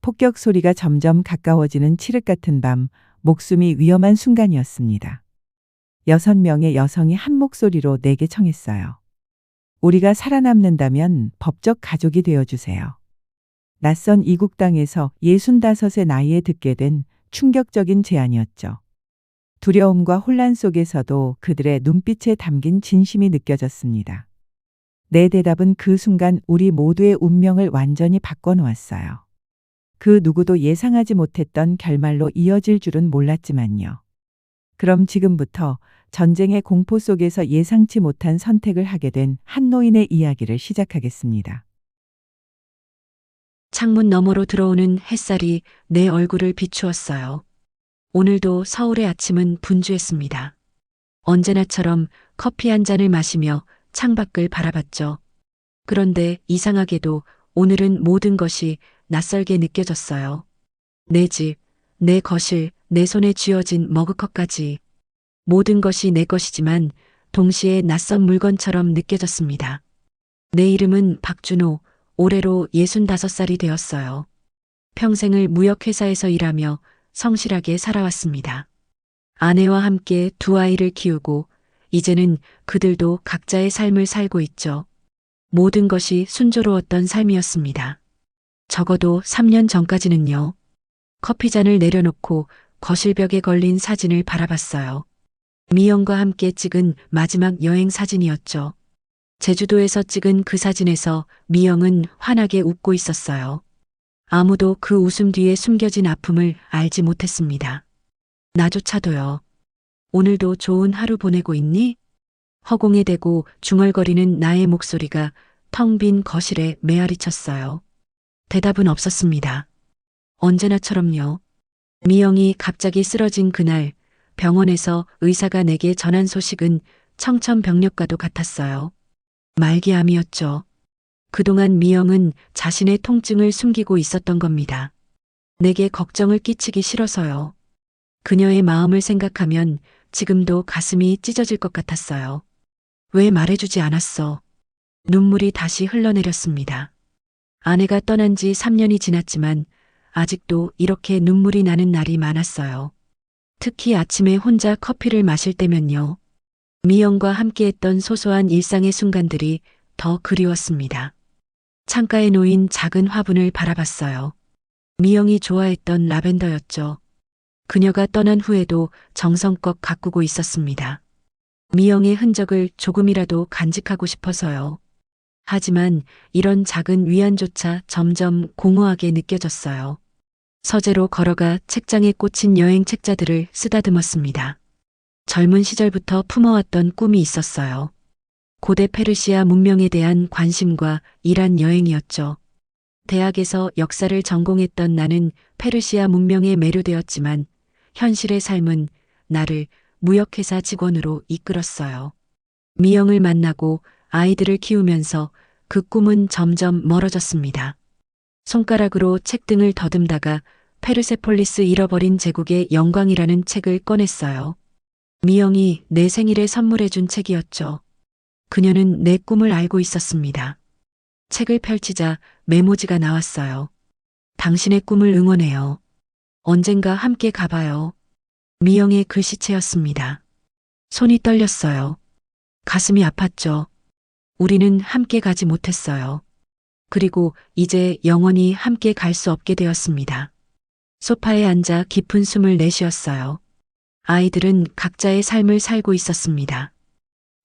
폭격 소리가 점점 가까워지는 칠흑 같은 밤, 목숨이 위험한 순간이었습니다. 6명의 여성이 한 목소리로 내게 청했어요. 우리가 살아남는다면 법적 가족이 되어주세요. 낯선 이국 땅에서 65의 나이에 듣게 된 충격적인 제안이었죠. 두려움과 혼란 속에서도 그들의 눈빛에 담긴 진심이 느껴졌습니다. 내 대답은 그 순간 우리 모두의 운명을 완전히 바꿔놓았어요. 그 누구도 예상하지 못했던 결말로 이어질 줄은 몰랐지만요. 그럼 지금부터 전쟁의 공포 속에서 예상치 못한 선택을 하게 된 한 노인의 이야기를 시작하겠습니다. 창문 너머로 들어오는 햇살이 내 얼굴을 비추었어요. 오늘도 서울의 아침은 분주했습니다. 언제나처럼 커피 한 잔을 마시며 창밖을 바라봤죠. 그런데 이상하게도 오늘은 모든 것이 낯설게 느껴졌어요. 내 집, 내 거실, 내 손에 쥐어진 머그컵까지. 모든 것이 내 것이지만 동시에 낯선 물건처럼 느껴졌습니다. 내 이름은 박준호, 올해로 65살이 되었어요. 평생을 무역회사에서 일하며 성실하게 살아왔습니다. 아내와 함께 2아이를 키우고 이제는 그들도 각자의 삶을 살고 있죠. 모든 것이 순조로웠던 삶이었습니다. 적어도 3년 전까지는요. 커피잔을 내려놓고 거실벽에 걸린 사진을 바라봤어요. 미영과 함께 찍은 마지막 여행 사진이었죠. 제주도에서 찍은 그 사진에서 미영은 환하게 웃고 있었어요. 아무도 그 웃음 뒤에 숨겨진 아픔을 알지 못했습니다. 나조차도요. 오늘도 좋은 하루 보내고 있니? 허공에 대고 중얼거리는 나의 목소리가 텅 빈 거실에 메아리쳤어요. 대답은 없었습니다. 언제나처럼요. 미영이 갑자기 쓰러진 그날 병원에서 의사가 내게 전한 소식은 청천벽력과도 같았어요. 말기암이었죠. 그동안 미영은 자신의 통증을 숨기고 있었던 겁니다. 내게 걱정을 끼치기 싫어서요. 그녀의 마음을 생각하면 지금도 가슴이 찢어질 것 같았어요. 왜 말해주지 않았어? 눈물이 다시 흘러내렸습니다. 아내가 떠난 지 3년이 지났지만 아직도 이렇게 눈물이 나는 날이 많았어요. 특히 아침에 혼자 커피를 마실 때면요. 미영과 함께했던 소소한 일상의 순간들이 더 그리웠습니다. 창가에 놓인 작은 화분을 바라봤어요. 미영이 좋아했던 라벤더였죠. 그녀가 떠난 후에도 정성껏 가꾸고 있었습니다. 미영의 흔적을 조금이라도 간직하고 싶어서요. 하지만 이런 작은 위안조차 점점 공허하게 느껴졌어요. 서재로 걸어가 책장에 꽂힌 여행 책자들을 쓰다듬었습니다. 젊은 시절부터 품어왔던 꿈이 있었어요. 고대 페르시아 문명에 대한 관심과 이란 여행이었죠. 대학에서 역사를 전공했던 나는 페르시아 문명에 매료되었지만 현실의 삶은 나를 무역회사 직원으로 이끌었어요. 미영을 만나고 아이들을 키우면서 그 꿈은 점점 멀어졌습니다. 손가락으로 책등을 더듬다가 페르세폴리스 잃어버린 제국의 영광이라는 책을 꺼냈어요. 미영이 내 생일에 선물해준 책이었죠. 그녀는 내 꿈을 알고 있었습니다. 책을 펼치자 메모지가 나왔어요. 당신의 꿈을 응원해요. 언젠가 함께 가봐요. 미영의 글씨체였습니다. 손이 떨렸어요. 가슴이 아팠죠. 우리는 함께 가지 못했어요. 그리고 이제 영원히 함께 갈 수 없게 되었습니다. 소파에 앉아 깊은 숨을 내쉬었어요. 아이들은 각자의 삶을 살고 있었습니다.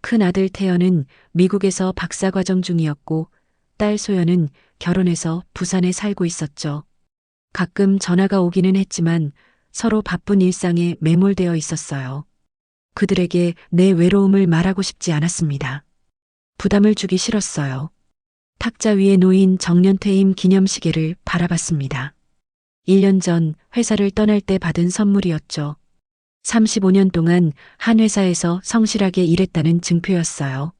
큰 아들 태연은 미국에서 박사과정 중이었고 딸 소연은 결혼해서 부산에 살고 있었죠. 가끔 전화가 오기는 했지만 서로 바쁜 일상에 매몰되어 있었어요. 그들에게 내 외로움을 말하고 싶지 않았습니다. 부담을 주기 싫었어요. 탁자 위에 놓인 정년퇴임 기념시계를 바라봤습니다. 1년 전 회사를 떠날 때 받은 선물이었죠. 35년 동안 한 회사에서 성실하게 일했다는 증표였어요.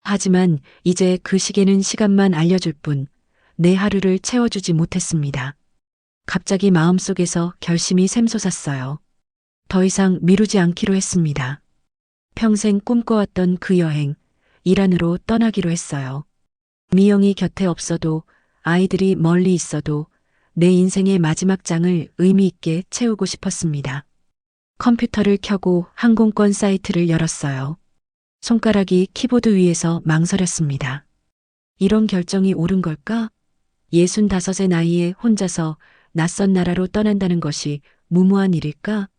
하지만 이제 그 시계는 시간만 알려줄 뿐 내 하루를 채워주지 못했습니다. 갑자기 마음속에서 결심이 샘솟았어요. 더 이상 미루지 않기로 했습니다. 평생 꿈꿔왔던 그 여행, 이란으로 떠나기로 했어요. 미영이 곁에 없어도, 아이들이 멀리 있어도 내 인생의 마지막 장을 의미 있게 채우고 싶었습니다. 컴퓨터를 켜고 항공권 사이트를 열었어요. 손가락이 키보드 위에서 망설였습니다. 이런 결정이 옳은 걸까? 65의 나이에 혼자서 낯선 나라로 떠난다는 것이 무모한 일일까?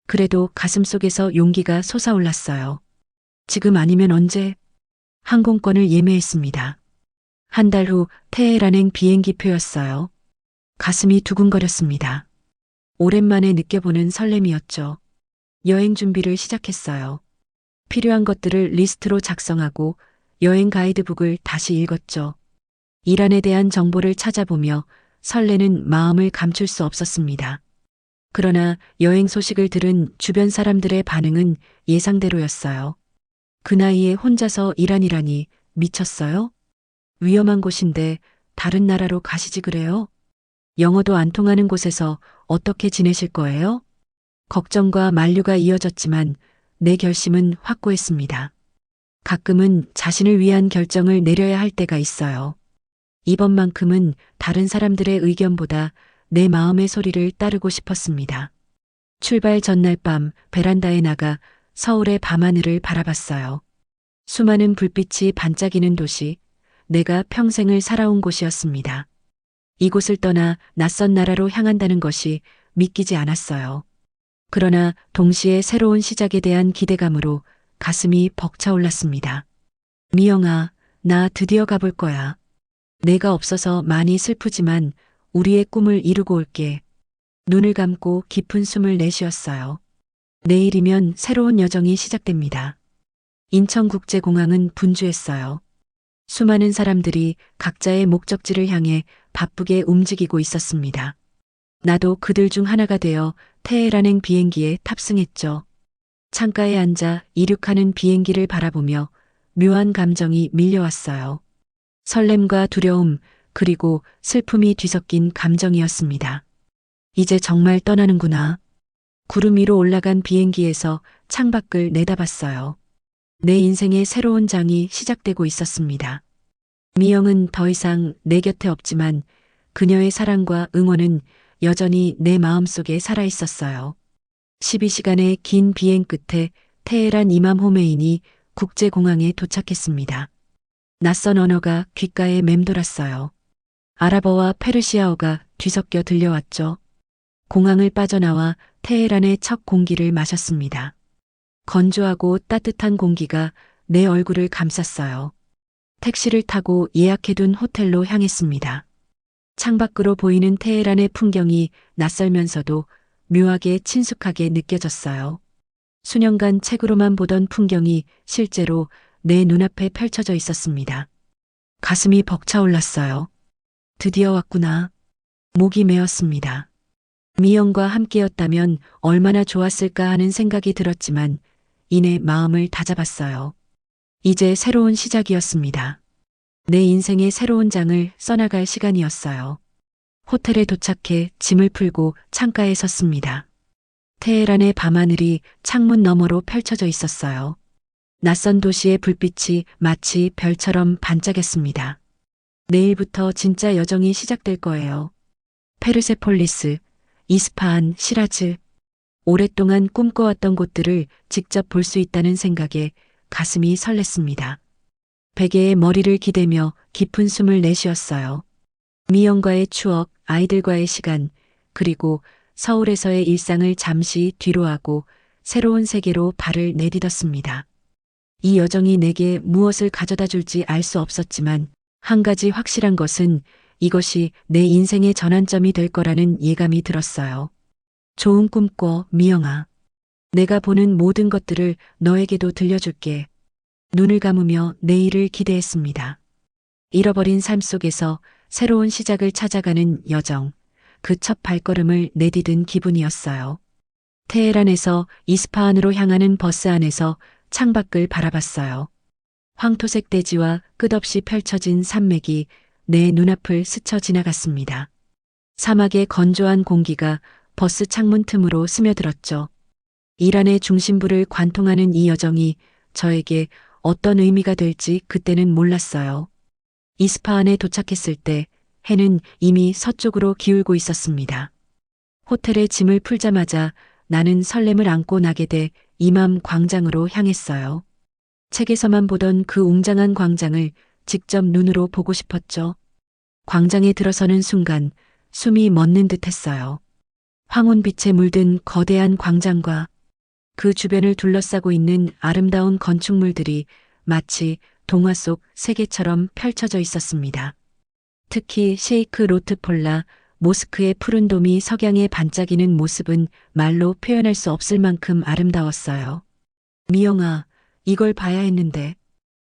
그래도 가슴속에서 용기가 솟아올랐어요. 지금 아니면 언제? 항공권을 예매했습니다. 한 달 후 테헤란행 비행기표였어요. 가슴이 두근거렸습니다. 오랜만에 느껴보는 설렘이었죠. 여행 준비를 시작했어요. 필요한 것들을 리스트로 작성하고 여행 가이드북을 다시 읽었죠. 이란에 대한 정보를 찾아보며 설레는 마음을 감출 수 없었습니다. 그러나 여행 소식을 들은 주변 사람들의 반응은 예상대로였어요. 그 나이에 혼자서 이란이라니 미쳤어요? 위험한 곳인데 다른 나라로 가시지 그래요? 영어도 안 통하는 곳에서 어떻게 지내실 거예요? 걱정과 만류가 이어졌지만 내 결심은 확고했습니다. 가끔은 자신을 위한 결정을 내려야 할 때가 있어요. 이번만큼은 다른 사람들의 의견보다 내 마음의 소리를 따르고 싶었습니다. 출발 전날 밤 베란다에 나가 서울의 밤하늘을 바라봤어요. 수많은 불빛이 반짝이는 도시, 내가 평생을 살아온 곳이었습니다. 이곳을 떠나 낯선 나라로 향한다는 것이 믿기지 않았어요. 그러나 동시에 새로운 시작에 대한 기대감으로 가슴이 벅차올랐습니다. 미영아, 나 드디어 가볼 거야. 내가 없어서 많이 슬프지만 우리의 꿈을 이루고 올게. 눈을 감고 깊은 숨을 내쉬었어요. 내일이면 새로운 여정이 시작됩니다. 인천국제공항은 분주했어요. 수많은 사람들이 각자의 목적지를 향해 바쁘게 움직이고 있었습니다. 나도 그들 중 하나가 되어 테헤란행 비행기에 탑승했죠. 창가에 앉아 이륙하는 비행기를 바라보며 묘한 감정이 밀려왔어요. 설렘과 두려움, 그리고 슬픔이 뒤섞인 감정이었습니다. 이제 정말 떠나는구나. 구름 위로 올라간 비행기에서 창밖을 내다봤어요. 내 인생의 새로운 장이 시작되고 있었습니다. 미영은 더 이상 내 곁에 없지만 그녀의 사랑과 응원은 여전히 내 마음속에 살아있었어요. 12시간의 긴 비행 끝에 테헤란 이맘 호메인이 국제공항에 도착했습니다. 낯선 언어가 귓가에 맴돌았어요. 아랍어와 페르시아어가 뒤섞여 들려왔죠. 공항을 빠져나와 테헤란의 첫 공기를 마셨습니다. 건조하고 따뜻한 공기가 내 얼굴을 감쌌어요. 택시를 타고 예약해둔 호텔로 향했습니다. 창밖으로 보이는 테헤란의 풍경이 낯설면서도 묘하게 친숙하게 느껴졌어요. 수년간 책으로만 보던 풍경이 실제로 내 눈앞에 펼쳐져 있었습니다. 가슴이 벅차올랐어요. 드디어 왔구나. 목이 메었습니다. 미영과 함께였다면 얼마나 좋았을까 하는 생각이 들었지만 이내 마음을 다잡았어요. 이제 새로운 시작이었습니다. 내 인생의 새로운 장을 써나갈 시간이었어요. 호텔에 도착해 짐을 풀고 창가에 섰습니다. 테헤란의 밤하늘이 창문 너머로 펼쳐져 있었어요. 낯선 도시의 불빛이 마치 별처럼 반짝였습니다. 내일부터 진짜 여정이 시작될 거예요. 페르세폴리스, 이스파한, 시라즈. 오랫동안 꿈꿔왔던 곳들을 직접 볼 수 있다는 생각에 가슴이 설렜습니다. 베개에 머리를 기대며 깊은 숨을 내쉬었어요. 미영과의 추억, 아이들과의 시간, 그리고 서울에서의 일상을 잠시 뒤로하고 새로운 세계로 발을 내딛었습니다. 이 여정이 내게 무엇을 가져다 줄지 알 수 없었지만 한 가지 확실한 것은 이것이 내 인생의 전환점이 될 거라는 예감이 들었어요. 좋은 꿈 꿔, 미영아. 내가 보는 모든 것들을 너에게도 들려줄게. 눈을 감으며 내일을 기대했습니다. 잃어버린 삶 속에서 새로운 시작을 찾아가는 여정, 그 첫 발걸음을 내디딘 기분이었어요. 테헤란에서 이스파한으로 향하는 버스 안에서 창밖을 바라봤어요. 황토색 대지와 끝없이 펼쳐진 산맥이 내 눈앞을 스쳐 지나갔습니다. 사막의 건조한 공기가 버스 창문 틈으로 스며들었죠. 이란의 중심부를 관통하는 이 여정이 저에게 어떤 의미가 될지 그때는 몰랐어요. 이스파한에 도착했을 때 해는 이미 서쪽으로 기울고 있었습니다. 호텔에 짐을 풀자마자 나는 설렘을 안고 나게 돼 이맘 광장으로 향했어요. 책에서만 보던 그 웅장한 광장을 직접 눈으로 보고 싶었죠. 광장에 들어서는 순간 숨이 멎는 듯 했어요. 황혼빛에 물든 거대한 광장과 그 주변을 둘러싸고 있는 아름다운 건축물들이 마치 동화 속 세계처럼 펼쳐져 있었습니다. 특히 셰이크 로트폴라 모스크의 푸른 돔이 석양에 반짝이는 모습은 말로 표현할 수 없을 만큼 아름다웠어요. 미영아, 이걸 봐야 했는데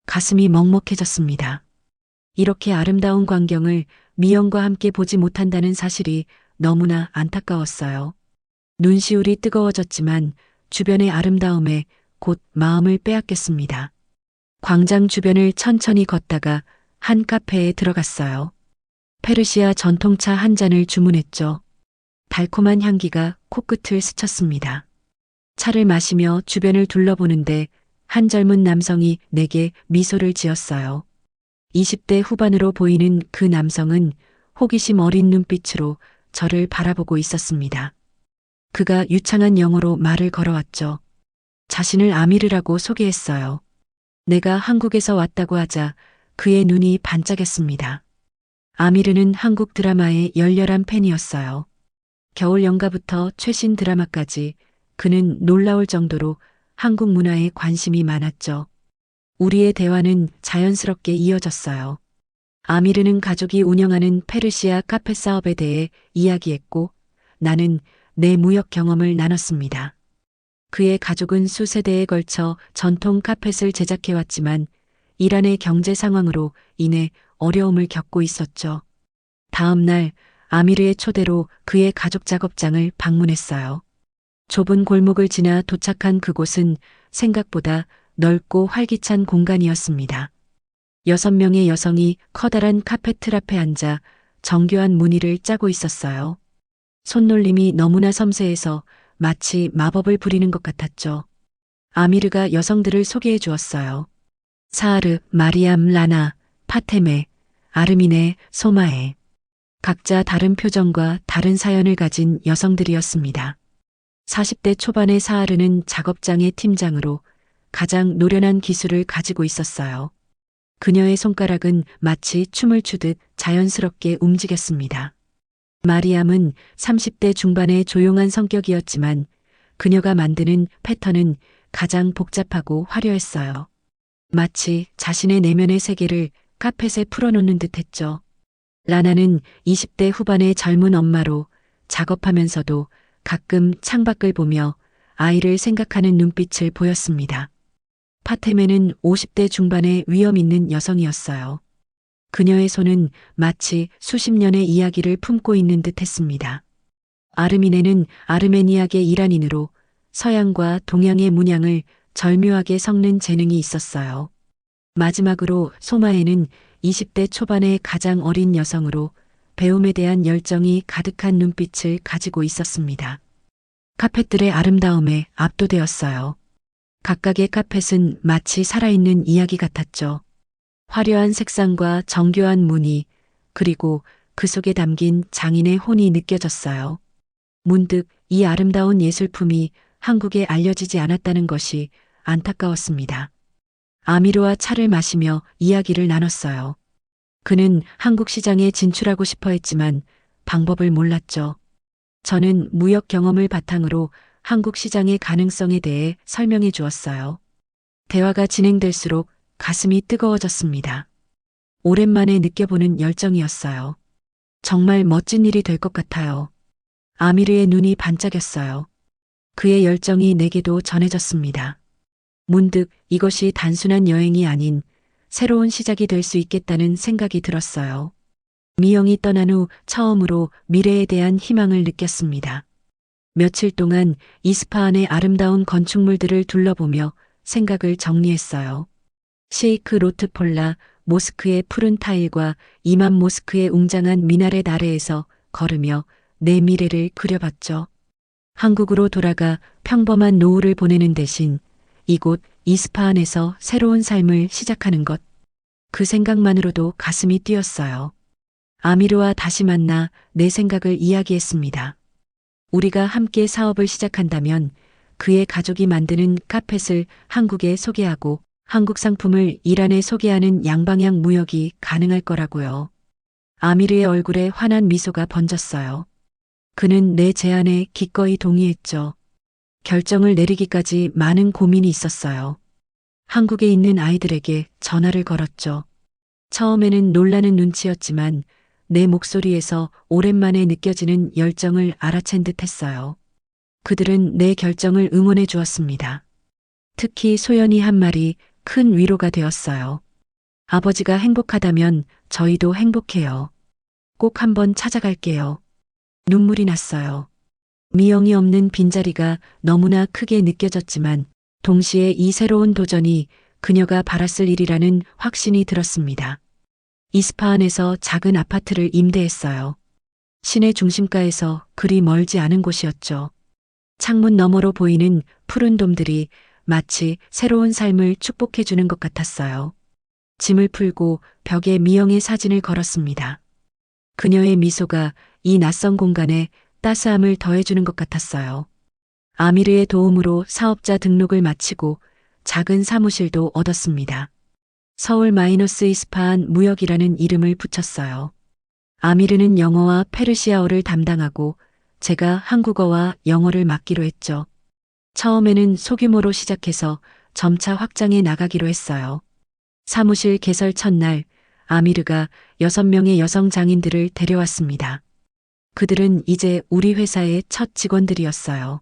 가슴이 먹먹해졌습니다. 이렇게 아름다운 광경을 미영과 함께 보지 못한다는 사실이 너무나 안타까웠어요. 눈시울이 뜨거워졌지만 주변의 아름다움에 곧 마음을 빼앗겼습니다. 광장 주변을 천천히 걷다가 한 카페에 들어갔어요. 페르시아 전통차 한 잔을 주문했죠. 달콤한 향기가 코끝을 스쳤습니다. 차를 마시며 주변을 둘러보는데 한 젊은 남성이 내게 미소를 지었어요. 20대 후반으로 보이는 그 남성은 호기심 어린 눈빛으로 저를 바라보고 있었습니다. 그가 유창한 영어로 말을 걸어왔죠. 자신을 아미르라고 소개했어요. 내가 한국에서 왔다고 하자 그의 눈이 반짝였습니다. 아미르는 한국 드라마의 열렬한 팬이었어요. 겨울 연가부터 최신 드라마까지 그는 놀라울 정도로 한국 문화에 관심이 많았죠. 우리의 대화는 자연스럽게 이어졌어요. 아미르는 가족이 운영하는 페르시아 카페 사업에 대해 이야기했고 나는 내 무역 경험을 나눴습니다. 그의 가족은 수세대에 걸쳐 전통 카펫을 제작해왔지만 이란의 경제 상황으로 인해 어려움을 겪고 있었죠. 다음 날 아미르의 초대로 그의 가족 작업장을 방문했어요. 좁은 골목을 지나 도착한 그곳은 생각보다 넓고 활기찬 공간이었습니다. 6명의 여성이 커다란 카펫 틀 앞에 앉아 정교한 무늬를 짜고 있었어요. 손놀림이 너무나 섬세해서 마치 마법을 부리는 것 같았죠. 아미르가 여성들을 소개해 주었어요. 사하르, 마리암, 라나, 파테메, 아르미네, 소마에. 각자 다른 표정과 다른 사연을 가진 여성들이었습니다. 40대 초반의 사하르는 작업장의 팀장으로 가장 노련한 기술을 가지고 있었어요. 그녀의 손가락은 마치 춤을 추듯 자연스럽게 움직였습니다. 마리암은 30대 중반의 조용한 성격이었지만 그녀가 만드는 패턴은 가장 복잡하고 화려했어요. 마치 자신의 내면의 세계를 카펫에 풀어놓는 듯 했죠. 라나는 20대 후반의 젊은 엄마로 작업하면서도 가끔 창밖을 보며 아이를 생각하는 눈빛을 보였습니다. 파테메는 50대 중반의 위험 있는 여성이었어요. 그녀의 손은 마치 수십 년의 이야기를 품고 있는 듯 했습니다. 아르미네는 아르메니아계 이란인으로 서양과 동양의 문양을 절묘하게 섞는 재능이 있었어요. 마지막으로 소마에는 20대 초반의 가장 어린 여성으로 배움에 대한 열정이 가득한 눈빛을 가지고 있었습니다. 카펫들의 아름다움에 압도되었어요. 각각의 카펫은 마치 살아있는 이야기 같았죠. 화려한 색상과 정교한 무늬, 그리고 그 속에 담긴 장인의 혼이 느껴졌어요. 문득 이 아름다운 예술품이 한국에 알려지지 않았다는 것이 안타까웠습니다. 아미르와 차를 마시며 이야기를 나눴어요. 그는 한국 시장에 진출하고 싶어 했지만 방법을 몰랐죠. 저는 무역 경험을 바탕으로 한국 시장의 가능성에 대해 설명해 주었어요. 대화가 진행될수록 가슴이 뜨거워졌습니다. 오랜만에 느껴보는 열정이었어요. 정말 멋진 일이 될 것 같아요. 아미르의 눈이 반짝였어요. 그의 열정이 내게도 전해졌습니다. 문득 이것이 단순한 여행이 아닌 새로운 시작이 될 수 있겠다는 생각이 들었어요. 미영이 떠난 후 처음으로 미래에 대한 희망을 느꼈습니다. 며칠 동안 이스파한의 아름다운 건축물들을 둘러보며 생각을 정리했어요. 셰이크 로트폴라 모스크의 푸른 타일과 이맘 모스크의 웅장한 미나렛 아래에서 걸으며 내 미래를 그려봤죠. 한국으로 돌아가 평범한 노후를 보내는 대신 이곳 이스파한에서 새로운 삶을 시작하는 것. 그 생각만으로도 가슴이 뛰었어요. 아미르와 다시 만나 내 생각을 이야기했습니다. 우리가 함께 사업을 시작한다면 그의 가족이 만드는 카펫을 한국에 소개하고 한국 상품을 이란에 소개하는 양방향 무역이 가능할 거라고요. 아미르의 얼굴에 환한 미소가 번졌어요. 그는 내 제안에 기꺼이 동의했죠. 결정을 내리기까지 많은 고민이 있었어요. 한국에 있는 아이들에게 전화를 걸었죠. 처음에는 놀라는 눈치였지만 내 목소리에서 오랜만에 느껴지는 열정을 알아챈 듯 했어요. 그들은 내 결정을 응원해 주었습니다. 특히 소연이 한 말이 큰 위로가 되었어요. 아버지가 행복하다면 저희도 행복해요. 꼭 한번 찾아갈게요. 눈물이 났어요. 미영이 없는 빈자리가 너무나 크게 느껴졌지만 동시에 이 새로운 도전이 그녀가 바랐을 일이라는 확신이 들었습니다. 이스파한에서 작은 아파트를 임대했어요. 시내 중심가에서 그리 멀지 않은 곳이었죠. 창문 너머로 보이는 푸른 돔들이 마치 새로운 삶을 축복해주는 것 같았어요. 짐을 풀고 벽에 미영의 사진을 걸었습니다. 그녀의 미소가 이 낯선 공간에 따스함을 더해주는 것 같았어요. 아미르의 도움으로 사업자 등록을 마치고 작은 사무실도 얻었습니다. 서울 마이너스 이스파한 무역이라는 이름을 붙였어요. 아미르는 영어와 페르시아어를 담당하고 제가 한국어와 영어를 맡기로 했죠. 처음에는 소규모로 시작해서 점차 확장해 나가기로 했어요. 사무실 개설 첫날 아미르가 6명의 여성 장인들을 데려왔습니다. 그들은 이제 우리 회사의 첫 직원들이었어요.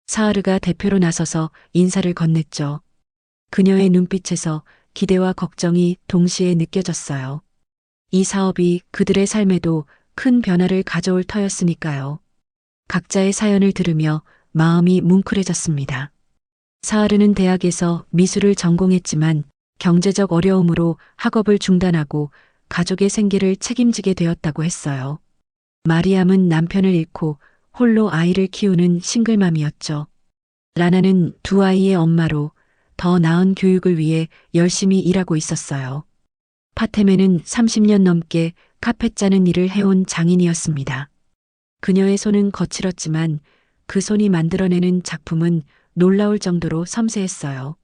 사하르가 대표로 나서서 인사를 건넸죠. 그녀의 눈빛에서 기대와 걱정이 동시에 느껴졌어요. 이 사업이 그들의 삶에도 큰 변화를 가져올 터였으니까요. 각자의 사연을 들으며 마음이 뭉클해졌습니다. 사하르는 대학에서 미술을 전공했지만 경제적 어려움으로 학업을 중단하고 가족의 생계를 책임지게 되었다고 했어요. 마리암은 남편을 잃고 홀로 아이를 키우는 싱글맘이었죠. 라나는 두 아이의 엄마로 더 나은 교육을 위해 열심히 일하고 있었어요. 파테메는 30년 넘게 카펫 짜는 일을 해온 장인이었습니다. 그녀의 손은 거칠었지만 그 손이 만들어내는 작품은 놀라울 정도로 섬세했어요.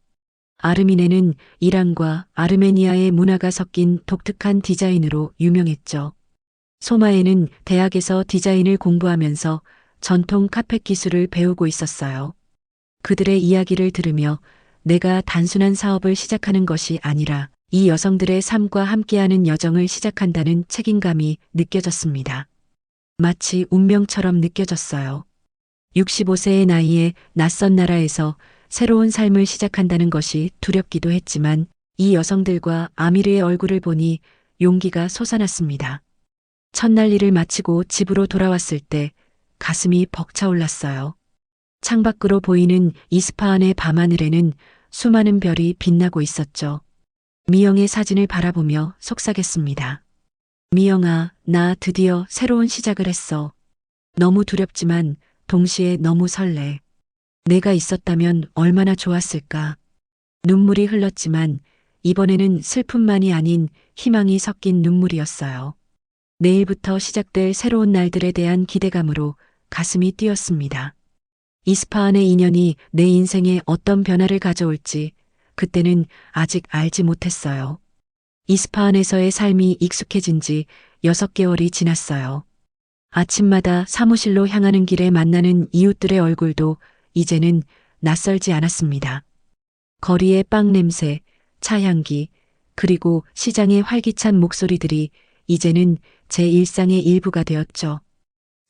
아르미네는 이란과 아르메니아의 문화가 섞인 독특한 디자인으로 유명했죠. 소마에는 대학에서 디자인을 공부하면서 전통 카펫 기술을 배우고 있었어요. 그들의 이야기를 들으며 내가 단순한 사업을 시작하는 것이 아니라 이 여성들의 삶과 함께하는 여정을 시작한다는 책임감이 느껴졌습니다. 마치 운명처럼 느껴졌어요. 65세의 나이에 낯선 나라에서 새로운 삶을 시작한다는 것이 두렵기도 했지만 이 여성들과 아미르의 얼굴을 보니 용기가 솟아났습니다. 첫날 일을 마치고 집으로 돌아왔을 때 가슴이 벅차올랐어요. 창밖으로 보이는 이스파한의 밤하늘에는 수많은 별이 빛나고 있었죠. 미영의 사진을 바라보며 속삭였습니다. 미영아, 나 드디어 새로운 시작을 했어. 너무 두렵지만 동시에 너무 설레. 내가 있었다면 얼마나 좋았을까. 눈물이 흘렀지만 이번에는 슬픔만이 아닌 희망이 섞인 눈물이었어요. 내일부터 시작될 새로운 날들에 대한 기대감으로 가슴이 뛰었습니다. 이스파한의 인연이 내 인생에 어떤 변화를 가져올지 그때는 아직 알지 못했어요. 이스파한에서의 삶이 익숙해진 지 6개월이 지났어요. 아침마다 사무실로 향하는 길에 만나는 이웃들의 얼굴도 이제는 낯설지 않았습니다. 거리의 빵 냄새, 차 향기, 그리고 시장의 활기찬 목소리들이 이제는 제 일상의 일부가 되었죠.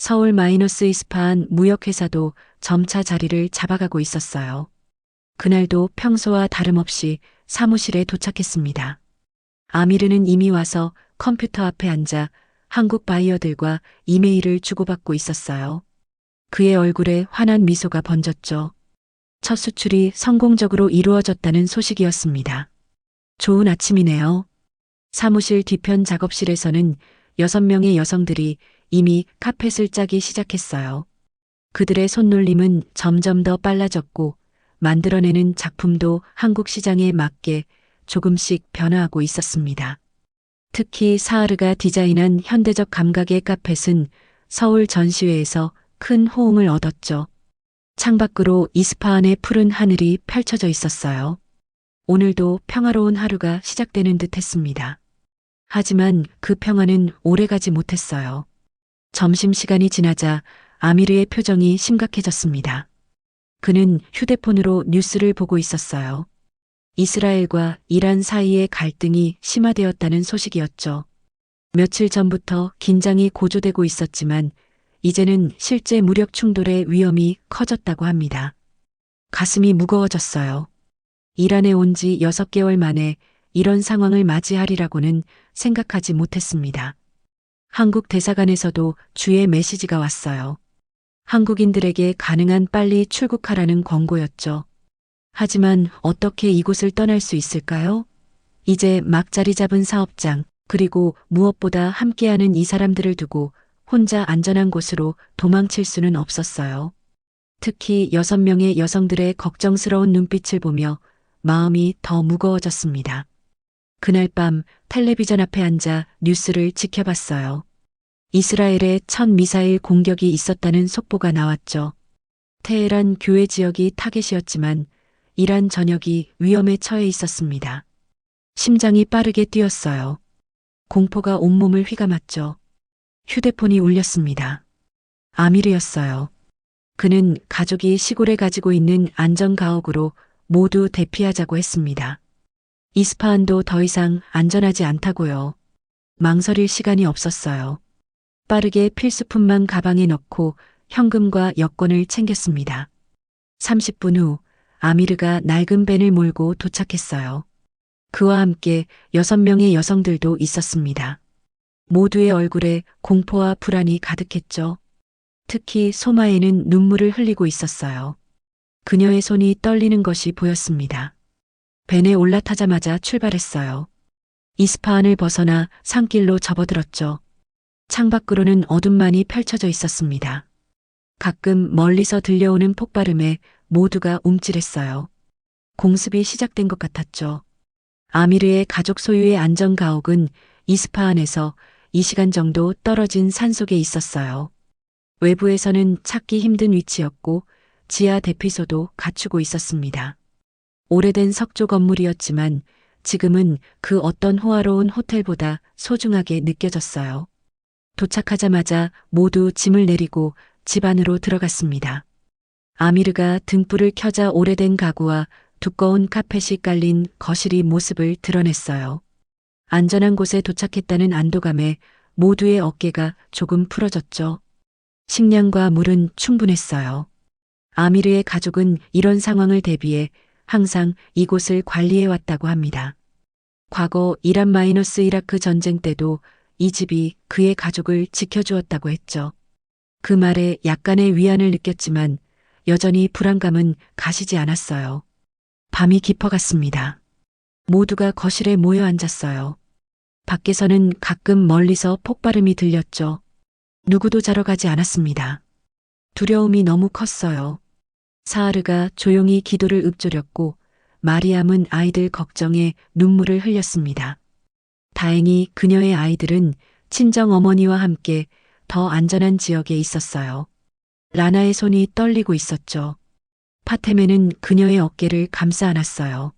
서울 마이너스 이스파한 무역회사도 점차 자리를 잡아가고 있었어요. 그날도 평소와 다름없이 사무실에 도착했습니다. 아미르는 이미 와서 컴퓨터 앞에 앉아 한국 바이어들과 이메일을 주고받고 있었어요. 그의 얼굴에 환한 미소가 번졌죠. 첫 수출이 성공적으로 이루어졌다는 소식이었습니다. 좋은 아침이네요. 사무실 뒤편 작업실에서는 6명의 여성들이 이미 카펫을 짜기 시작했어요. 그들의 손놀림은 점점 더 빨라졌고 만들어내는 작품도 한국 시장에 맞게 조금씩 변화하고 있었습니다. 특히 사하르가 디자인한 현대적 감각의 카펫은 서울 전시회에서 큰 호응을 얻었죠. 창밖으로 이스파한의 푸른 하늘이 펼쳐져 있었어요. 오늘도 평화로운 하루가 시작되는 듯 했습니다. 하지만 그 평화는 오래가지 못했어요. 점심시간이 지나자 아미르의 표정이 심각해졌습니다. 그는 휴대폰으로 뉴스를 보고 있었어요. 이스라엘과 이란 사이의 갈등이 심화되었다는 소식이었죠. 며칠 전부터 긴장이 고조되고 있었지만 이제는 실제 무력 충돌의 위험이 커졌다고 합니다. 가슴이 무거워졌어요. 이란에 온 지 6개월 만에 이런 상황을 맞이하리라고는 생각하지 못했습니다. 한국 대사관에서도 주의 메시지가 왔어요. 한국인들에게 가능한 빨리 출국하라는 권고였죠. 하지만 어떻게 이곳을 떠날 수 있을까요? 이제 막 자리 잡은 사업장, 그리고 무엇보다 함께하는 이 사람들을 두고 혼자 안전한 곳으로 도망칠 수는 없었어요. 특히 6명의 여성들의 걱정스러운 눈빛을 보며 마음이 더 무거워졌습니다. 그날 밤 텔레비전 앞에 앉아 뉴스를 지켜봤어요. 이스라엘의 첫 미사일 공격이 있었다는 속보가 나왔죠. 테헤란 교외 지역이 타겟이었지만 이란 전역이 위험에 처해 있었습니다. 심장이 빠르게 뛰었어요. 공포가 온몸을 휘감았죠. 휴대폰이 울렸습니다. 아미르였어요. 그는 가족이 시골에 가지고 있는 안전가옥으로 모두 대피하자고 했습니다. 이스파한도 더 이상 안전하지 않다고요. 망설일 시간이 없었어요. 빠르게 필수품만 가방에 넣고 현금과 여권을 챙겼습니다. 30분 후 아미르가 낡은 벤을 몰고 도착했어요. 그와 함께 6명의 여성들도 있었습니다. 모두의 얼굴에 공포와 불안이 가득했죠. 특히 소마에는 눈물을 흘리고 있었어요. 그녀의 손이 떨리는 것이 보였습니다. 벤에 올라타자마자 출발했어요. 이스파한을 벗어나 산길로 접어들었죠. 창밖으로는 어둠만이 펼쳐져 있었습니다. 가끔 멀리서 들려오는 폭발음에 모두가 움찔했어요. 공습이 시작된 것 같았죠. 아미르의 가족 소유의 안전가옥은 이스파한에서 2시간 정도 떨어진 산속에 있었어요. 외부에서는 찾기 힘든 위치였고 지하 대피소도 갖추고 있었습니다. 오래된 석조 건물이었지만 지금은 그 어떤 호화로운 호텔보다 소중하게 느껴졌어요. 도착하자마자 모두 짐을 내리고 집 안으로 들어갔습니다. 아미르가 등불을 켜자 오래된 가구와 두꺼운 카펫이 깔린 거실이 모습을 드러냈어요. 안전한 곳에 도착했다는 안도감에 모두의 어깨가 조금 풀어졌죠. 식량과 물은 충분했어요. 아미르의 가족은 이런 상황을 대비해 항상 이곳을 관리해왔다고 합니다. 과거 이란-이라크 전쟁 때도 이 집이 그의 가족을 지켜주었다고 했죠. 그 말에 약간의 위안을 느꼈지만 여전히 불안감은 가시지 않았어요. 밤이 깊어갔습니다. 모두가 거실에 모여 앉았어요. 밖에서는 가끔 멀리서 폭발음이 들렸죠. 누구도 자러 가지 않았습니다. 두려움이 너무 컸어요. 사하르가 조용히 기도를 읊조렸고 마리암은 아이들 걱정에 눈물을 흘렸습니다. 다행히 그녀의 아이들은 친정 어머니와 함께 더 안전한 지역에 있었어요. 라나의 손이 떨리고 있었죠. 파테메는 그녀의 어깨를 감싸 안았어요.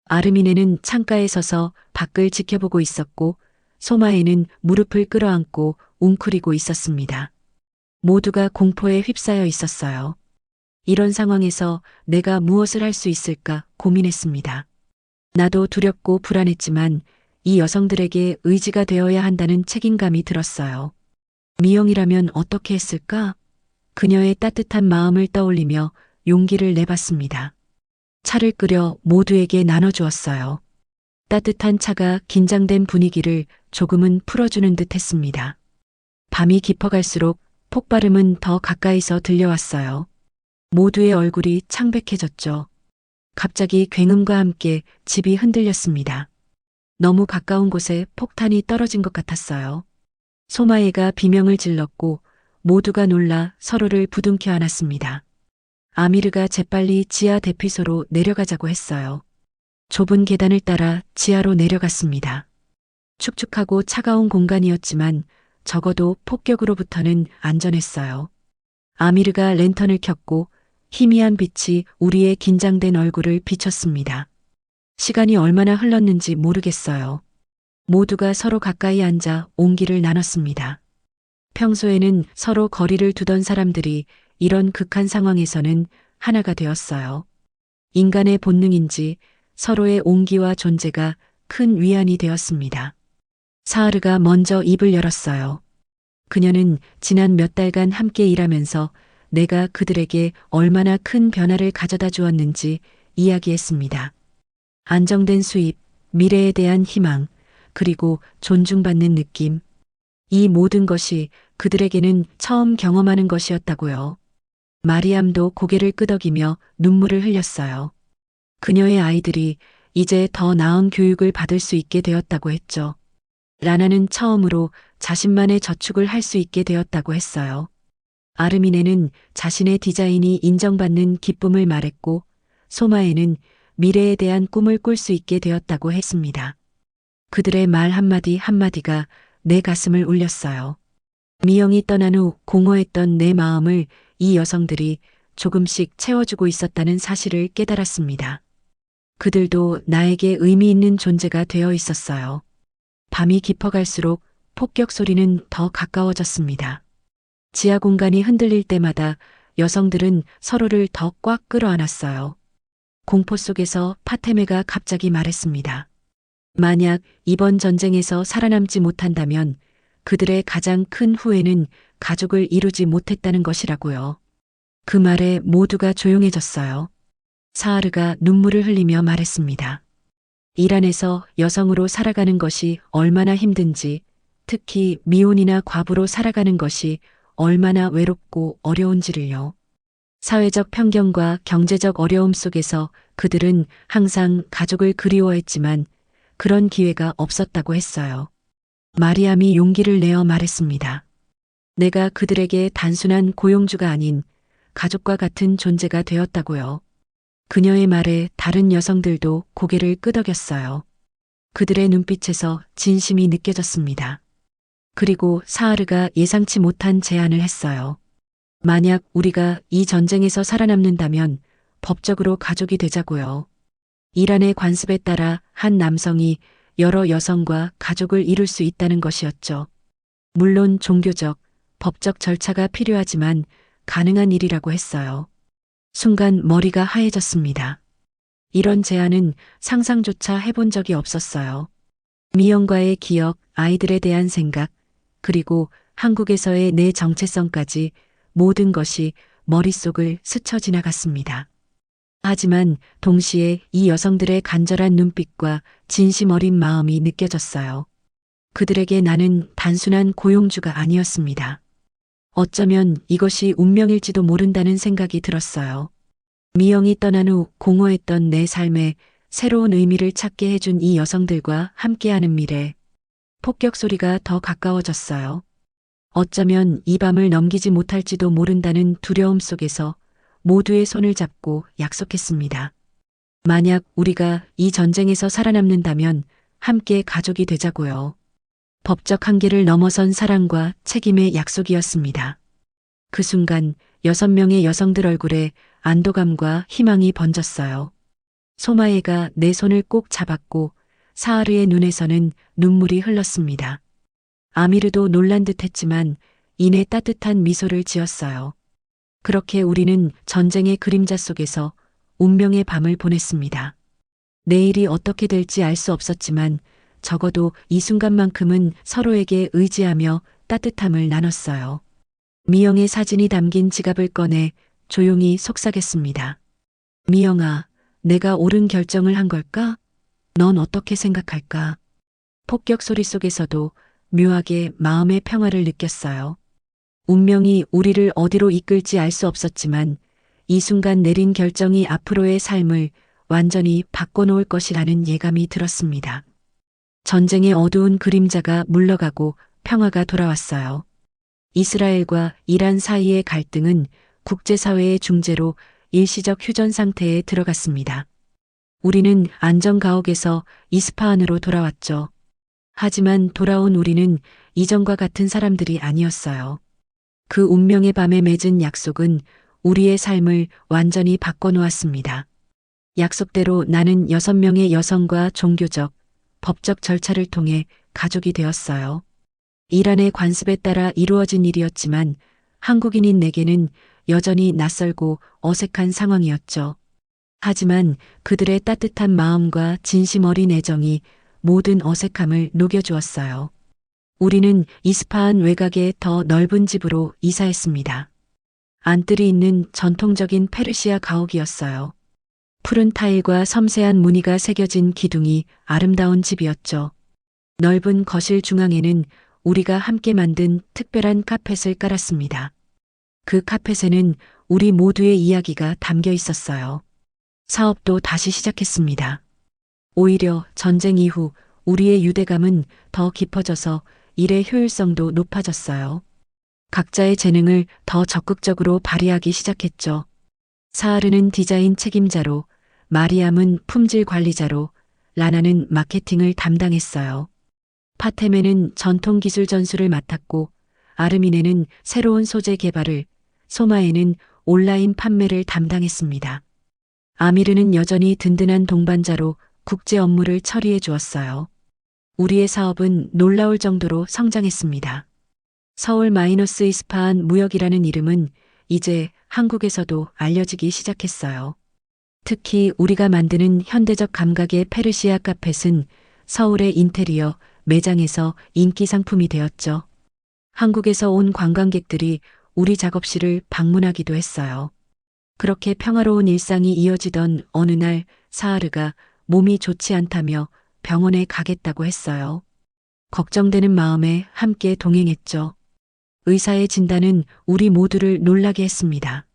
아르미네는 창가에 서서 밖을 지켜보고 있었고 소마에는 무릎을 끌어안고 웅크리고 있었습니다. 모두가 공포에 휩싸여 있었어요. 이런 상황에서 내가 무엇을 할 수 있을까 고민했습니다. 나도 두렵고 불안했지만 이 여성들에게 의지가 되어야 한다는 책임감이 들었어요. 미영이라면 어떻게 했을까? 그녀의 따뜻한 마음을 떠올리며 용기를 내봤습니다. 차를 끓여 모두에게 나눠주었어요. 따뜻한 차가 긴장된 분위기를 조금은 풀어주는 듯 했습니다. 밤이 깊어갈수록 폭발음은 더 가까이서 들려왔어요. 모두의 얼굴이 창백해졌죠. 갑자기 굉음과 함께 집이 흔들렸습니다. 너무 가까운 곳에 폭탄이 떨어진 것 같았어요. 소마에가 비명을 질렀고 모두가 놀라 서로를 부둥켜 안았습니다. 아미르가 재빨리 지하 대피소로 내려가자고 했어요. 좁은 계단을 따라 지하로 내려갔습니다. 축축하고 차가운 공간이었지만 적어도 폭격으로부터는 안전했어요. 아미르가 랜턴을 켰고 희미한 빛이 우리의 긴장된 얼굴을 비췄습니다. 시간이 얼마나 흘렀는지 모르겠어요. 모두가 서로 가까이 앉아 온기를 나눴습니다. 평소에는 서로 거리를 두던 사람들이 이런 극한 상황에서는 하나가 되었어요. 인간의 본능인지 서로의 온기와 존재가 큰 위안이 되었습니다. 사하르가 먼저 입을 열었어요. 그녀는 지난 몇 달간 함께 일하면서 내가 그들에게 얼마나 큰 변화를 가져다 주었는지 이야기했습니다. 안정된 수입, 미래에 대한 희망, 그리고 존중받는 느낌. 이 모든 것이 그들에게는 처음 경험하는 것이었다고요. 마리암도 고개를 끄덕이며 눈물을 흘렸어요. 그녀의 아이들이 이제 더 나은 교육을 받을 수 있게 되었다고 했죠. 라나는 처음으로 자신만의 저축을 할 수 있게 되었다고 했어요. 아르미네는 자신의 디자인이 인정받는 기쁨을 말했고, 소마에는 미래에 대한 꿈을 꿀 수 있게 되었다고 했습니다. 그들의 말 한마디 한마디가 내 가슴을 울렸어요. 미영이 떠난 후 공허했던 내 마음을 이 여성들이 조금씩 채워주고 있었다는 사실을 깨달았습니다. 그들도 나에게 의미 있는 존재가 되어 있었어요. 밤이 깊어갈수록 폭격 소리는 더 가까워졌습니다. 지하 공간이 흔들릴 때마다 여성들은 서로를 더 꽉 끌어안았어요. 공포 속에서 파테메가 갑자기 말했습니다. 만약 이번 전쟁에서 살아남지 못한다면 그들의 가장 큰 후회는 가족을 이루지 못했다는 것이라고요. 그 말에 모두가 조용해졌어요. 사하르가 눈물을 흘리며 말했습니다. 이란에서 여성으로 살아가는 것이 얼마나 힘든지, 특히 미혼이나 과부로 살아가는 것이 얼마나 외롭고 어려운지를요. 사회적 편견과 경제적 어려움 속에서 그들은 항상 가족을 그리워했지만 그런 기회가 없었다고 했어요. 마리암이 용기를 내어 말했습니다. 내가 그들에게 단순한 고용주가 아닌 가족과 같은 존재가 되었다고요. 그녀의 말에 다른 여성들도 고개를 끄덕였어요. 그들의 눈빛에서 진심이 느껴졌습니다. 그리고 사하르가 예상치 못한 제안을 했어요. 만약 우리가 이 전쟁에서 살아남는다면 법적으로 가족이 되자고요. 이란의 관습에 따라 한 남성이 여러 여성과 가족을 이룰 수 있다는 것이었죠. 물론 종교적, 법적 절차가 필요하지만 가능한 일이라고 했어요. 순간 머리가 하얘졌습니다. 이런 제안은 상상조차 해본 적이 없었어요. 미영과의 기억, 아이들에 대한 생각, 그리고 한국에서의 내 정체성까지 모든 것이 머릿속을 스쳐 지나갔습니다. 하지만 동시에 이 여성들의 간절한 눈빛과 진심 어린 마음이 느껴졌어요. 그들에게 나는 단순한 고용주가 아니었습니다. 어쩌면 이것이 운명일지도 모른다는 생각이 들었어요. 미영이 떠난 후 공허했던 내 삶에 새로운 의미를 찾게 해준 이 여성들과 함께하는 미래. 폭격 소리가 더 가까워졌어요. 어쩌면 이 밤을 넘기지 못할지도 모른다는 두려움 속에서 모두의 손을 잡고 약속했습니다. 만약 우리가 이 전쟁에서 살아남는다면 함께 가족이 되자고요. 법적 한계를 넘어선 사랑과 책임의 약속이었습니다. 그 순간 6명의 여성들 얼굴에 안도감과 희망이 번졌어요. 소마에가 내 손을 꼭 잡았고 사하르의 눈에서는 눈물이 흘렀습니다. 아미르도 놀란 듯 했지만 이내 따뜻한 미소를 지었어요. 그렇게 우리는 전쟁의 그림자 속에서 운명의 밤을 보냈습니다. 내일이 어떻게 될지 알 수 없었지만 적어도 이 순간만큼은 서로에게 의지하며 따뜻함을 나눴어요. 미영의 사진이 담긴 지갑을 꺼내 조용히 속삭였습니다. 미영아, 내가 옳은 결정을 한 걸까? 넌 어떻게 생각할까? 폭격 소리 속에서도 묘하게 마음의 평화를 느꼈어요. 운명이 우리를 어디로 이끌지 알 수 없었지만 이 순간 내린 결정이 앞으로의 삶을 완전히 바꿔놓을 것이라는 예감이 들었습니다. 전쟁의 어두운 그림자가 물러가고 평화가 돌아왔어요. 이스라엘과 이란 사이의 갈등은 국제사회의 중재로 일시적 휴전 상태에 들어갔습니다. 우리는 안전 가옥에서 이스파한으로 돌아왔죠. 하지만 돌아온 우리는 이전과 같은 사람들이 아니었어요. 그 운명의 밤에 맺은 약속은 우리의 삶을 완전히 바꿔놓았습니다. 약속대로 나는 6명의 여성과 종교적, 법적 절차를 통해 가족이 되었어요. 이란의 관습에 따라 이루어진 일이었지만 한국인인 내게는 여전히 낯설고 어색한 상황이었죠. 하지만 그들의 따뜻한 마음과 진심 어린 애정이 모든 어색함을 녹여주었어요. 우리는 이스파한 외곽의 더 넓은 집으로 이사했습니다. 안뜰이 있는 전통적인 페르시아 가옥이었어요. 푸른 타일과 섬세한 무늬가 새겨진 기둥이 아름다운 집이었죠. 넓은 거실 중앙에는 우리가 함께 만든 특별한 카펫을 깔았습니다. 그 카펫에는 우리 모두의 이야기가 담겨 있었어요. 사업도 다시 시작했습니다. 오히려 전쟁 이후 우리의 유대감은 더 깊어져서 일의 효율성도 높아졌어요. 각자의 재능을 더 적극적으로 발휘하기 시작했죠. 사하르는 디자인 책임자로, 마리암은 품질 관리자로, 라나는 마케팅을 담당했어요. 파테메는 전통 기술 전수를 맡았고, 아르미네는 새로운 소재 개발을, 소마에는 온라인 판매를 담당했습니다. 아미르는 여전히 든든한 동반자로 국제 업무를 처리해 주었어요. 우리의 사업은 놀라울 정도로 성장했습니다. 서울 마이너스 이스파한 무역이라는 이름은 이제 한국에서도 알려지기 시작했어요. 특히 우리가 만드는 현대적 감각의 페르시아 카펫은 서울의 인테리어 매장에서 인기 상품이 되었죠. 한국에서 온 관광객들이 우리 작업실을 방문하기도 했어요. 그렇게 평화로운 일상이 이어지던 어느 날 사하르가 몸이 좋지 않다며 병원에 가겠다고 했어요. 걱정되는 마음에 함께 동행했죠. 의사의 진단은 우리 모두를 놀라게 했습니다.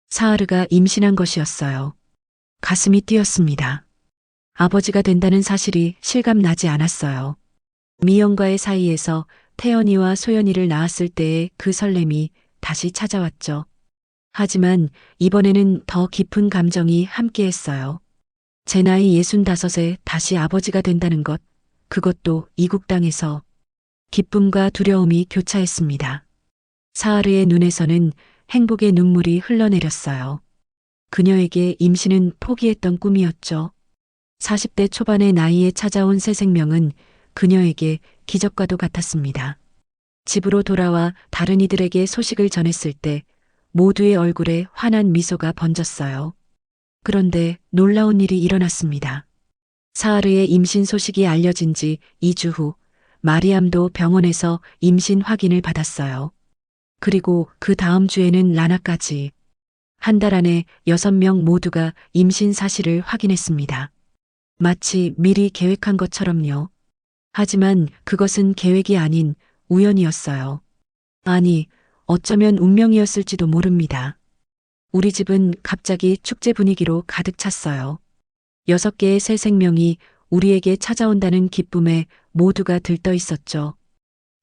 사하르가 임신한 것이었어요. 가슴이 뛰었습니다. 아버지가 된다는 사실이 실감나지 않았어요. 미영과의 사이에서 태연이와 소연이를 낳았을 때의 그 설렘이 다시 찾아왔죠. 하지만 이번에는 더 깊은 감정이 함께했어요. 제 나이 65에 다시 아버지가 된다는 것, 그것도 이국 땅에서 기쁨과 두려움이 교차했습니다. 사하르의 눈에서는 행복의 눈물이 흘러내렸어요. 그녀에게 임신은 포기했던 꿈이었죠. 40대 초반의 나이에 찾아온 새 생명은 그녀에게 기적과도 같았습니다. 집으로 돌아와 다른 이들에게 소식을 전했을 때 모두의 얼굴에 환한 미소가 번졌어요. 그런데 놀라운 일이 일어났습니다. 사하르의 임신 소식이 알려진 지 2주 후 마리암도 병원에서 임신 확인을 받았어요. 그리고 그 다음 주에는 라나까지. 한 달 안에 6명 모두가 임신 사실을 확인했습니다. 마치 미리 계획한 것처럼요. 하지만 그것은 계획이 아닌 우연이었어요. 아니, 어쩌면 운명이었을지도 모릅니다. 우리 집은 갑자기 축제 분위기로 가득 찼어요. 6개의 새 생명이 우리에게 찾아온다는 기쁨에 모두가 들떠 있었죠.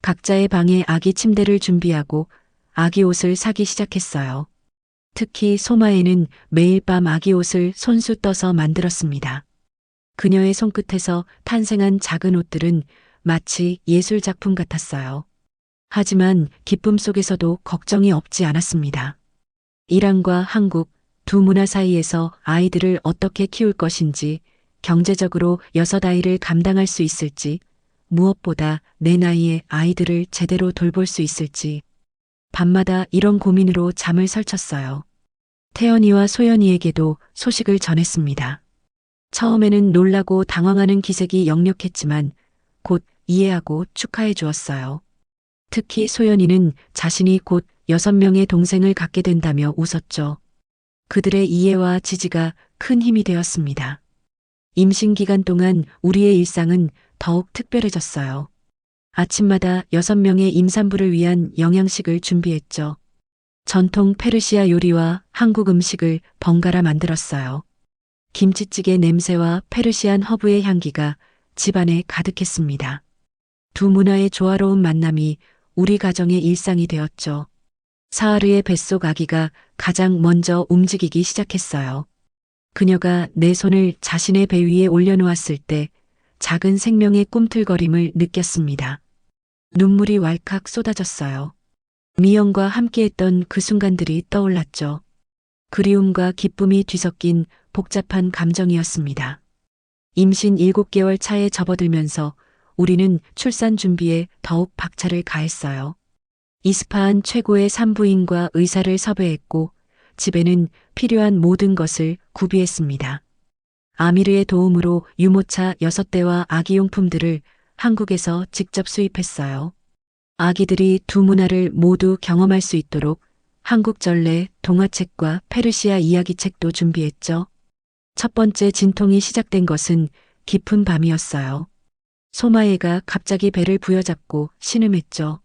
각자의 방에 아기 침대를 준비하고 아기 옷을 사기 시작했어요. 특히 소마에는 매일 밤 아기 옷을 손수 떠서 만들었습니다. 그녀의 손끝에서 탄생한 작은 옷들은 마치 예술 작품 같았어요. 하지만 기쁨 속에서도 걱정이 없지 않았습니다. 이란과 한국 두 문화 사이에서 아이들을 어떻게 키울 것인지, 경제적으로 6아이를 감당할 수 있을지, 무엇보다 내 나이에 아이들을 제대로 돌볼 수 있을지, 밤마다 이런 고민으로 잠을 설쳤어요. 태연이와 소연이에게도 소식을 전했습니다. 처음에는 놀라고 당황하는 기색이 역력했지만 곧 이해하고 축하해 주었어요. 특히 소연이는 자신이 곧 6명의 동생을 갖게 된다며 웃었죠. 그들의 이해와 지지가 큰 힘이 되었습니다. 임신 기간 동안 우리의 일상은 더욱 특별해졌어요. 아침마다 6명의 임산부를 위한 영양식을 준비했죠. 전통 페르시아 요리와 한국 음식을 번갈아 만들었어요. 김치찌개 냄새와 페르시안 허브의 향기가 집안에 가득했습니다. 두 문화의 조화로운 만남이 우리 가정의 일상이 되었죠. 사하르의 뱃속 아기가 가장 먼저 움직이기 시작했어요. 그녀가 내 손을 자신의 배 위에 올려놓았을 때 작은 생명의 꿈틀거림을 느꼈습니다. 눈물이 왈칵 쏟아졌어요. 미영과 함께했던 그 순간들이 떠올랐죠. 그리움과 기쁨이 뒤섞인 복잡한 감정이었습니다. 임신 7개월 차에 접어들면서 우리는 출산 준비에 더욱 박차를 가했어요. 이스파한 최고의 산부인과 의사를 섭외했고 집에는 필요한 모든 것을 구비했습니다. 아미르의 도움으로 유모차 6대와 아기용품들을 한국에서 직접 수입했어요. 아기들이 두 문화를 모두 경험할 수 있도록 한국 전래 동화책과 페르시아 이야기책도 준비했죠. 첫 번째 진통이 시작된 것은 깊은 밤이었어요. 소마예가 갑자기 배를 부여잡고 신음했죠.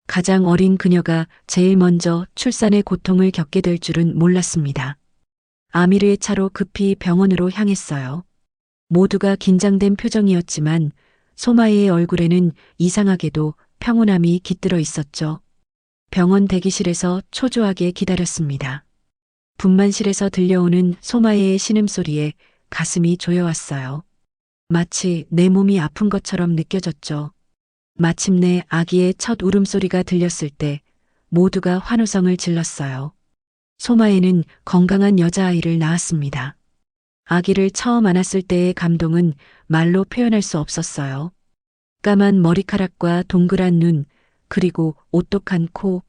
가장 어린 그녀가 제일 먼저 출산의 고통을 겪게 될 줄은 몰랐습니다. 아미르의 차로 급히 병원으로 향했어요. 모두가 긴장된 표정이었지만 소마예의 얼굴에는 이상하게도 평온함이 깃들어 있었죠. 병원 대기실에서 초조하게 기다렸습니다. 분만실에서 들려오는 소마예의 신음소리에 가슴이 조여왔어요. 마치 내 몸이 아픈 것처럼 느껴졌죠. 마침내 아기의 첫 울음소리가 들렸을 때 모두가 환호성을 질렀어요. 소마예는 건강한 여자아이를 낳았습니다. 아기를 처음 안았을 때의 감동은 말로 표현할 수 없었어요. 까만 머리카락과 동그란 눈, 그리고 오똑한 코.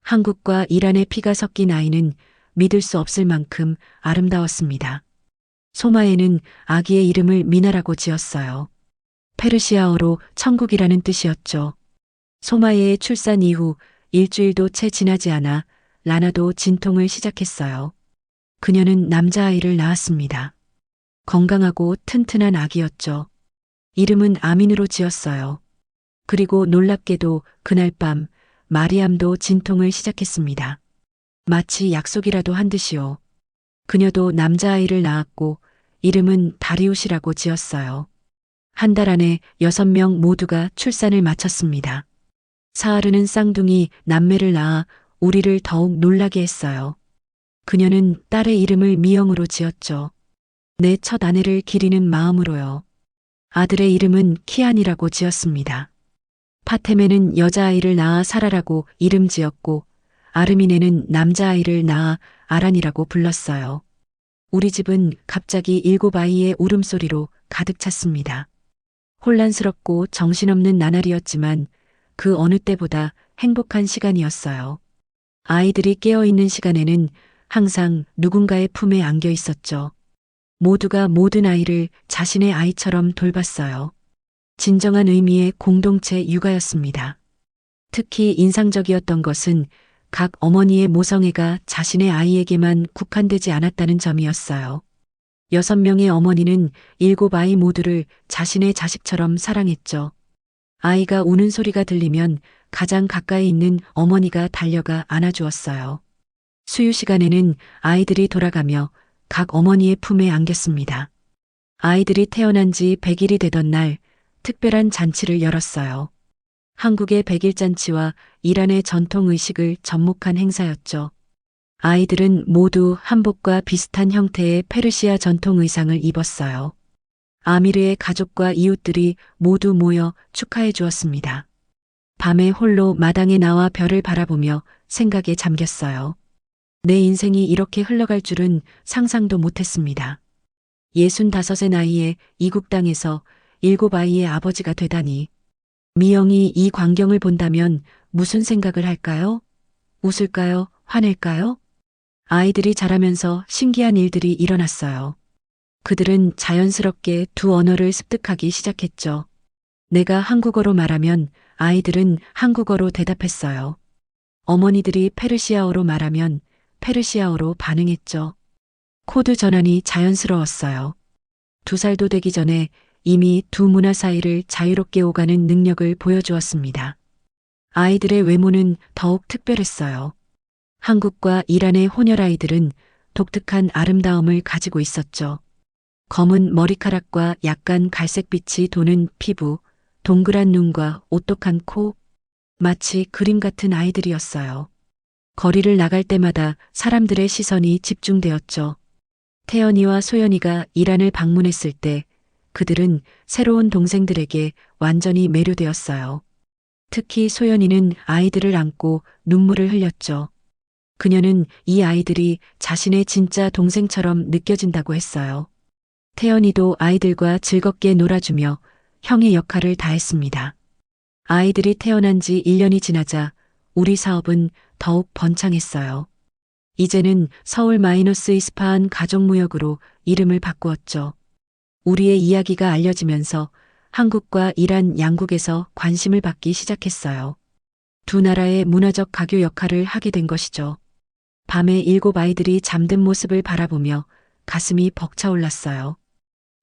한국과 이란의 피가 섞인 아이는 믿을 수 없을 만큼 아름다웠습니다. 소마예는 아기의 이름을 미나라고 지었어요. 페르시아어로 천국이라는 뜻이었죠. 소마예의 출산 이후 일주일도 채 지나지 않아 라나도 진통을 시작했어요. 그녀는 남자아이를 낳았습니다. 건강하고 튼튼한 아기였죠. 이름은 아민으로 지었어요. 그리고 놀랍게도 그날 밤 마리암도 진통을 시작했습니다. 마치 약속이라도 한 듯이요. 그녀도 남자아이를 낳았고 이름은 다리우시라고 지었어요. 한 달 안에 6명 모두가 출산을 마쳤습니다. 사하르는 쌍둥이 남매를 낳아 우리를 더욱 놀라게 했어요. 그녀는 딸의 이름을 미영으로 지었죠. 내 첫 아내를 기리는 마음으로요. 아들의 이름은 키안이라고 지었습니다. 파테메는 여자아이를 낳아 사라라고 이름 지었고 아르미네는 남자아이를 낳아 아란이라고 불렀어요. 우리 집은 갑자기 7아이의 울음소리로 가득 찼습니다. 혼란스럽고 정신없는 나날이었지만 그 어느 때보다 행복한 시간이었어요. 아이들이 깨어있는 시간에는 항상 누군가의 품에 안겨 있었죠. 모두가 모든 아이를 자신의 아이처럼 돌봤어요. 진정한 의미의 공동체 육아였습니다. 특히 인상적이었던 것은 각 어머니의 모성애가 자신의 아이에게만 국한되지 않았다는 점이었어요. 6명의 어머니는 7아이 모두를 자신의 자식처럼 사랑했죠. 아이가 우는 소리가 들리면 가장 가까이 있는 어머니가 달려가 안아주었어요. 수유 시간에는 아이들이 돌아가며 각 어머니의 품에 안겼습니다. 아이들이 태어난 지 100일이 되던 날 특별한 잔치를 열었어요. 한국의 100일 잔치와 이란의 전통 의식을 접목한 행사였죠. 아이들은 모두 한복과 비슷한 형태의 페르시아 전통 의상을 입었어요. 아미르의 가족과 이웃들이 모두 모여 축하해 주었습니다. 밤에 홀로 마당에 나와 별을 바라보며 생각에 잠겼어요. 내 인생이 이렇게 흘러갈 줄은 상상도 못했습니다. 65의 나이에 이국 땅에서 7아이의 아버지가 되다니. 미영이 이 광경을 본다면 무슨 생각을 할까요? 웃을까요? 화낼까요? 아이들이 자라면서 신기한 일들이 일어났어요. 그들은 자연스럽게 두 언어를 습득하기 시작했죠. 내가 한국어로 말하면 아이들은 한국어로 대답했어요. 어머니들이 페르시아어로 말하면 페르시아어로 반응했죠. 코드 전환이 자연스러웠어요. 2살도 되기 전에 이미 두 문화 사이를 자유롭게 오가는 능력을 보여주었습니다. 아이들의 외모는 더욱 특별했어요. 한국과 이란의 혼혈 아이들은 독특한 아름다움을 가지고 있었죠. 검은 머리카락과 약간 갈색빛이 도는 피부, 동그란 눈과 오똑한 코, 마치 그림 같은 아이들이었어요. 거리를 나갈 때마다 사람들의 시선이 집중되었죠. 태연이와 소연이가 이란을 방문했을 때 그들은 새로운 동생들에게 완전히 매료되었어요. 특히 소연이는 아이들을 안고 눈물을 흘렸죠. 그녀는 이 아이들이 자신의 진짜 동생처럼 느껴진다고 했어요. 태연이도 아이들과 즐겁게 놀아주며 형의 역할을 다했습니다. 아이들이 태어난 지 1년이 지나자 우리 사업은 더욱 번창했어요. 이제는 서울 마이너스 이스파한 가족무역으로 이름을 바꾸었죠. 우리의 이야기가 알려지면서 한국과 이란 양국에서 관심을 받기 시작했어요. 두 나라의 문화적 가교 역할을 하게 된 것이죠. 밤에 7 아이들이 잠든 모습을 바라보며 가슴이 벅차올랐어요.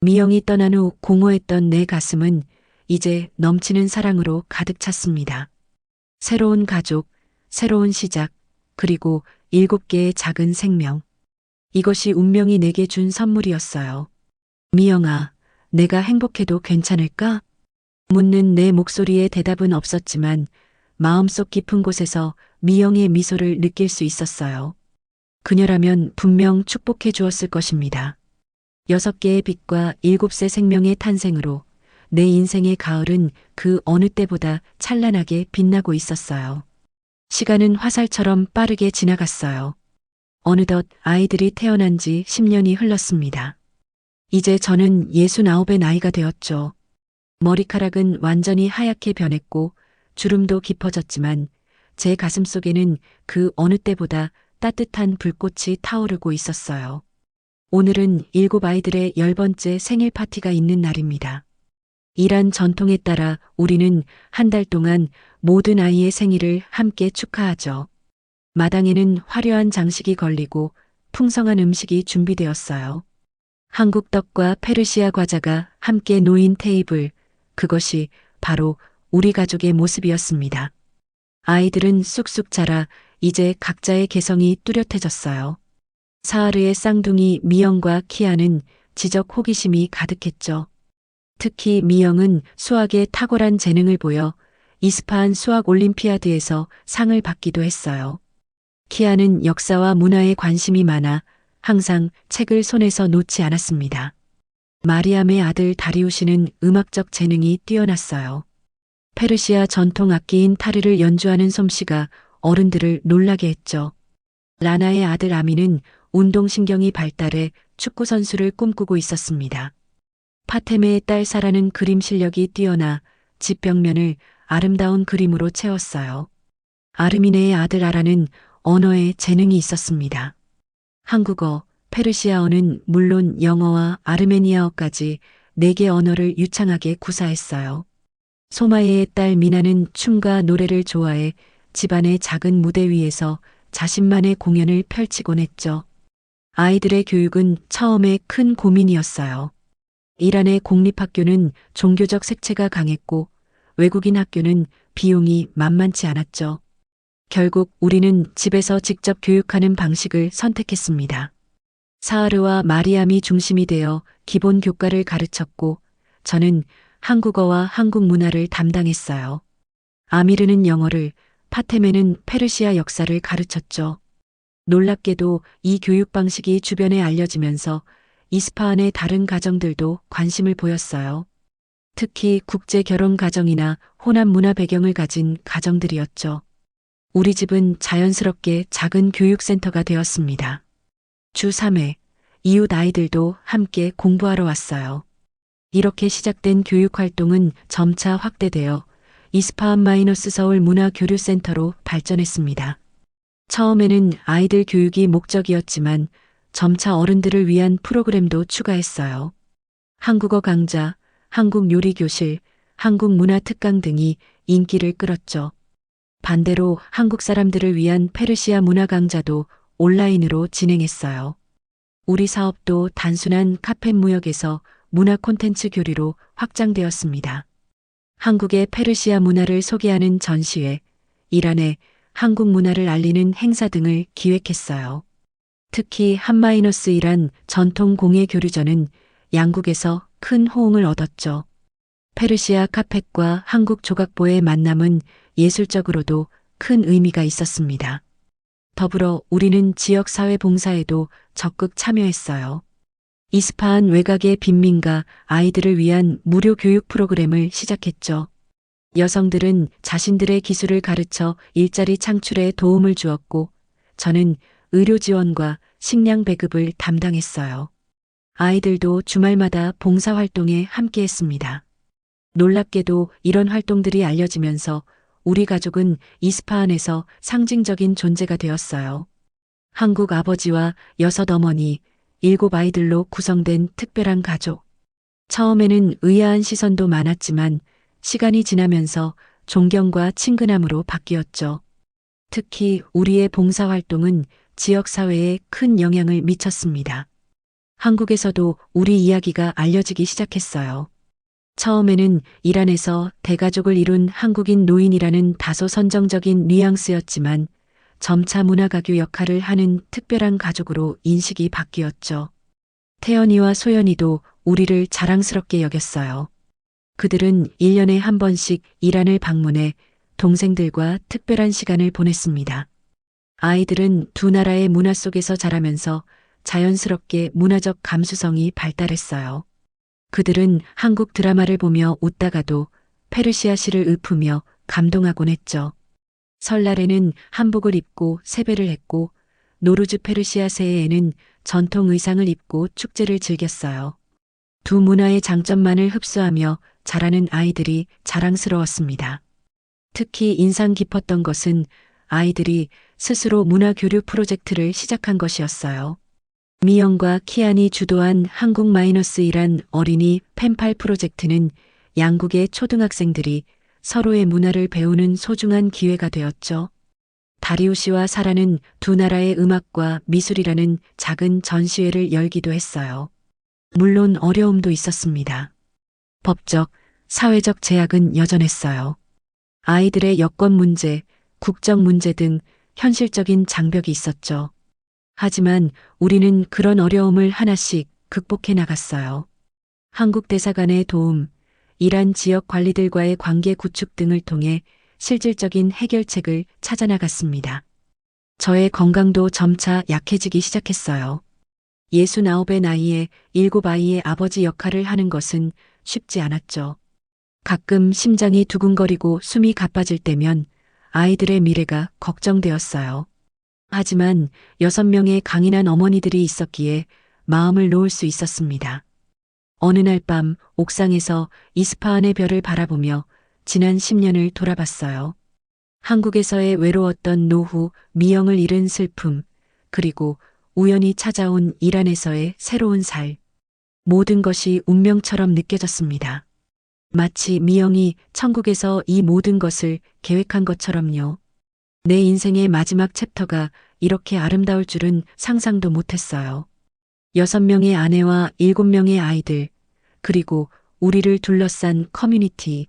미영이 떠난 후 공허했던 내 가슴은 이제 넘치는 사랑으로 가득 찼습니다. 새로운 가족, 새로운 시작, 그리고 7개의 작은 생명. 이것이 운명이 내게 준 선물이었어요. 미영아, 내가 행복해도 괜찮을까? 묻는 내 목소리에 대답은 없었지만 마음속 깊은 곳에서 미영의 미소를 느낄 수 있었어요. 그녀라면 분명 축복해 주었을 것입니다. 6개의 빛과 7세 생명의 탄생으로 내 인생의 가을은 그 어느 때보다 찬란하게 빛나고 있었어요. 시간은 화살처럼 빠르게 지나갔어요. 어느덧 아이들이 태어난 지 10년이 흘렀습니다. 이제 저는 69의 나이가 되었죠. 머리카락은 완전히 하얗게 변했고 주름도 깊어졌지만 제 가슴 속에는 그 어느 때보다 따뜻한 불꽃이 타오르고 있었어요. 오늘은 7 아이들의 10번째 생일 파티가 있는 날입니다. 이란 전통에 따라 우리는 한 달 동안 모든 아이의 생일을 함께 축하하죠. 마당에는 화려한 장식이 걸리고 풍성한 음식이 준비되었어요. 한국 떡과 페르시아 과자가 함께 놓인 테이블, 그것이 바로 우리 가족의 모습이었습니다. 아이들은 쑥쑥 자라 이제 각자의 개성이 뚜렷해졌어요. 사하르의 쌍둥이 미영과 키아는 지적 호기심이 가득했죠. 특히 미영은 수학에 탁월한 재능을 보여 이스파한 수학 올림피아드에서 상을 받기도 했어요. 키아는 역사와 문화에 관심이 많아 항상 책을 손에서 놓지 않았습니다. 마리암의 아들 다리우시는 음악적 재능이 뛰어났어요. 페르시아 전통 악기인 타르를 연주하는 솜씨가 어른들을 놀라게 했죠. 라나의 아들 아미는 운동신경이 발달해 축구선수를 꿈꾸고 있었습니다. 파테메의 딸 사라는 그림 실력이 뛰어나 집 벽면을 아름다운 그림으로 채웠어요. 아르미네의 아들 아라는 언어에 재능이 있었습니다. 한국어, 페르시아어는 물론 영어와 아르메니아어까지 4개 언어를 유창하게 구사했어요. 소마예의 딸 미나는 춤과 노래를 좋아해 집안의 작은 무대 위에서 자신만의 공연을 펼치곤 했죠. 아이들의 교육은 처음에 큰 고민이었어요. 이란의 공립학교는 종교적 색채가 강했고 외국인 학교는 비용이 만만치 않았죠. 결국 우리는 집에서 직접 교육하는 방식을 선택했습니다. 사하르와 마리암이 중심이 되어 기본 교과를 가르쳤고 저는 한국어와 한국 문화를 담당했어요. 아미르는 영어를, 파테메는 페르시아 역사를 가르쳤죠. 놀랍게도 이 교육 방식이 주변에 알려지면서 이스파한의 다른 가정들도 관심을 보였어요. 특히 국제 결혼 가정이나 혼합 문화 배경을 가진 가정들이었죠. 우리 집은 자연스럽게 작은 교육센터가 되었습니다. 주 3회, 이웃 아이들도 함께 공부하러 왔어요. 이렇게 시작된 교육 활동은 점차 확대되어 이스파한 마이너스 서울 문화교류센터로 발전했습니다. 처음에는 아이들 교육이 목적이었지만 점차 어른들을 위한 프로그램도 추가했어요. 한국어 강좌, 한국 요리 교실, 한국 문화 특강 등이 인기를 끌었죠. 반대로 한국 사람들을 위한 페르시아 문화 강좌도 온라인으로 진행했어요. 우리 사업도 단순한 카페 무역에서 문화 콘텐츠 교류로 확장되었습니다. 한국의 페르시아 문화를 소개하는 전시회, 이란의 한국 문화를 알리는 행사 등을 기획했어요. 특히 한-1 전통 공예 교류전은 양국에서 큰 호응을 얻었죠. 페르시아 카펫과 한국 조각보의 만남은 예술적으로도 큰 의미가 있었습니다. 더불어 우리는 지역사회 봉사에도 적극 참여했어요. 이스파한 외곽의 빈민가 아이들을 위한 무료 교육 프로그램을 시작했죠. 여성들은 자신들의 기술을 가르쳐 일자리 창출에 도움을 주었고, 저는 의료 지원과 식량 배급을 담당했어요. 아이들도 주말마다 봉사활동에 함께했습니다. 놀랍게도 이런 활동들이 알려지면서 우리 가족은 이스파한에서 상징적인 존재가 되었어요. 한국 아버지와 6 어머니, 7 아이들로 구성된 특별한 가족. 처음에는 의아한 시선도 많았지만 시간이 지나면서 존경과 친근함으로 바뀌었죠. 특히 우리의 봉사활동은 지역사회에 큰 영향을 미쳤습니다. 한국에서도 우리 이야기가 알려지기 시작했어요. 처음에는 이란에서 대가족을 이룬 한국인 노인이라는 다소 선정적인 뉘앙스였지만 점차 문화가교 역할을 하는 특별한 가족으로 인식이 바뀌었죠. 태연이와 소연이도 우리를 자랑스럽게 여겼어요. 그들은 1년에 한 번씩 이란을 방문해 동생들과 특별한 시간을 보냈습니다. 아이들은 두 나라의 문화 속에서 자라면서 자연스럽게 문화적 감수성이 발달했어요. 그들은 한국 드라마를 보며 웃다가도 페르시아시를 읊으며 감동하곤 했죠. 설날에는 한복을 입고 세배를 했고, 노르즈 페르시아 새해에는 전통 의상을 입고 축제를 즐겼어요. 두 문화의 장점만을 흡수하며 자라는 아이들이 자랑스러웠습니다. 특히 인상 깊었던 것은 아이들이 스스로 문화 교류 프로젝트를 시작한 것이었어요. 미영과 키안이 주도한 한국-1란 어린이 펜팔 프로젝트는 양국의 초등학생들이 서로의 문화를 배우는 소중한 기회가 되었죠. 다리우시와 사라는 두 나라의 음악과 미술이라는 작은 전시회를 열기도 했어요. 물론 어려움도 있었습니다. 법적, 사회적 제약은 여전했어요. 아이들의 여권 문제, 국적 문제 등 현실적인 장벽이 있었죠. 하지만 우리는 그런 어려움을 하나씩 극복해 나갔어요. 한국 대사관의 도움, 이란 지역 관리들과의 관계 구축 등을 통해 실질적인 해결책을 찾아 나갔습니다. 저의 건강도 점차 약해지기 시작했어요. 69의 나이에 7 아이의 아버지 역할을 하는 것은 쉽지 않았죠. 가끔 심장이 두근거리고 숨이 가빠질 때면 아이들의 미래가 걱정되었어요. 하지만 6명의 강인한 어머니들이 있었기에 마음을 놓을 수 있었습니다. 어느 날 밤 옥상에서 이스파한의 별을 바라보며 지난 10년을 돌아봤어요. 한국에서의 외로웠던 노후, 미영을 잃은 슬픔, 그리고 우연히 찾아온 이란에서의 새로운 살. 모든 것이 운명처럼 느껴졌습니다. 마치 미영이 천국에서 이 모든 것을 계획한 것처럼요. 내 인생의 마지막 챕터가 이렇게 아름다울 줄은 상상도 못했어요. 6명의 아내와 7명의 아이들, 그리고 우리를 둘러싼 커뮤니티,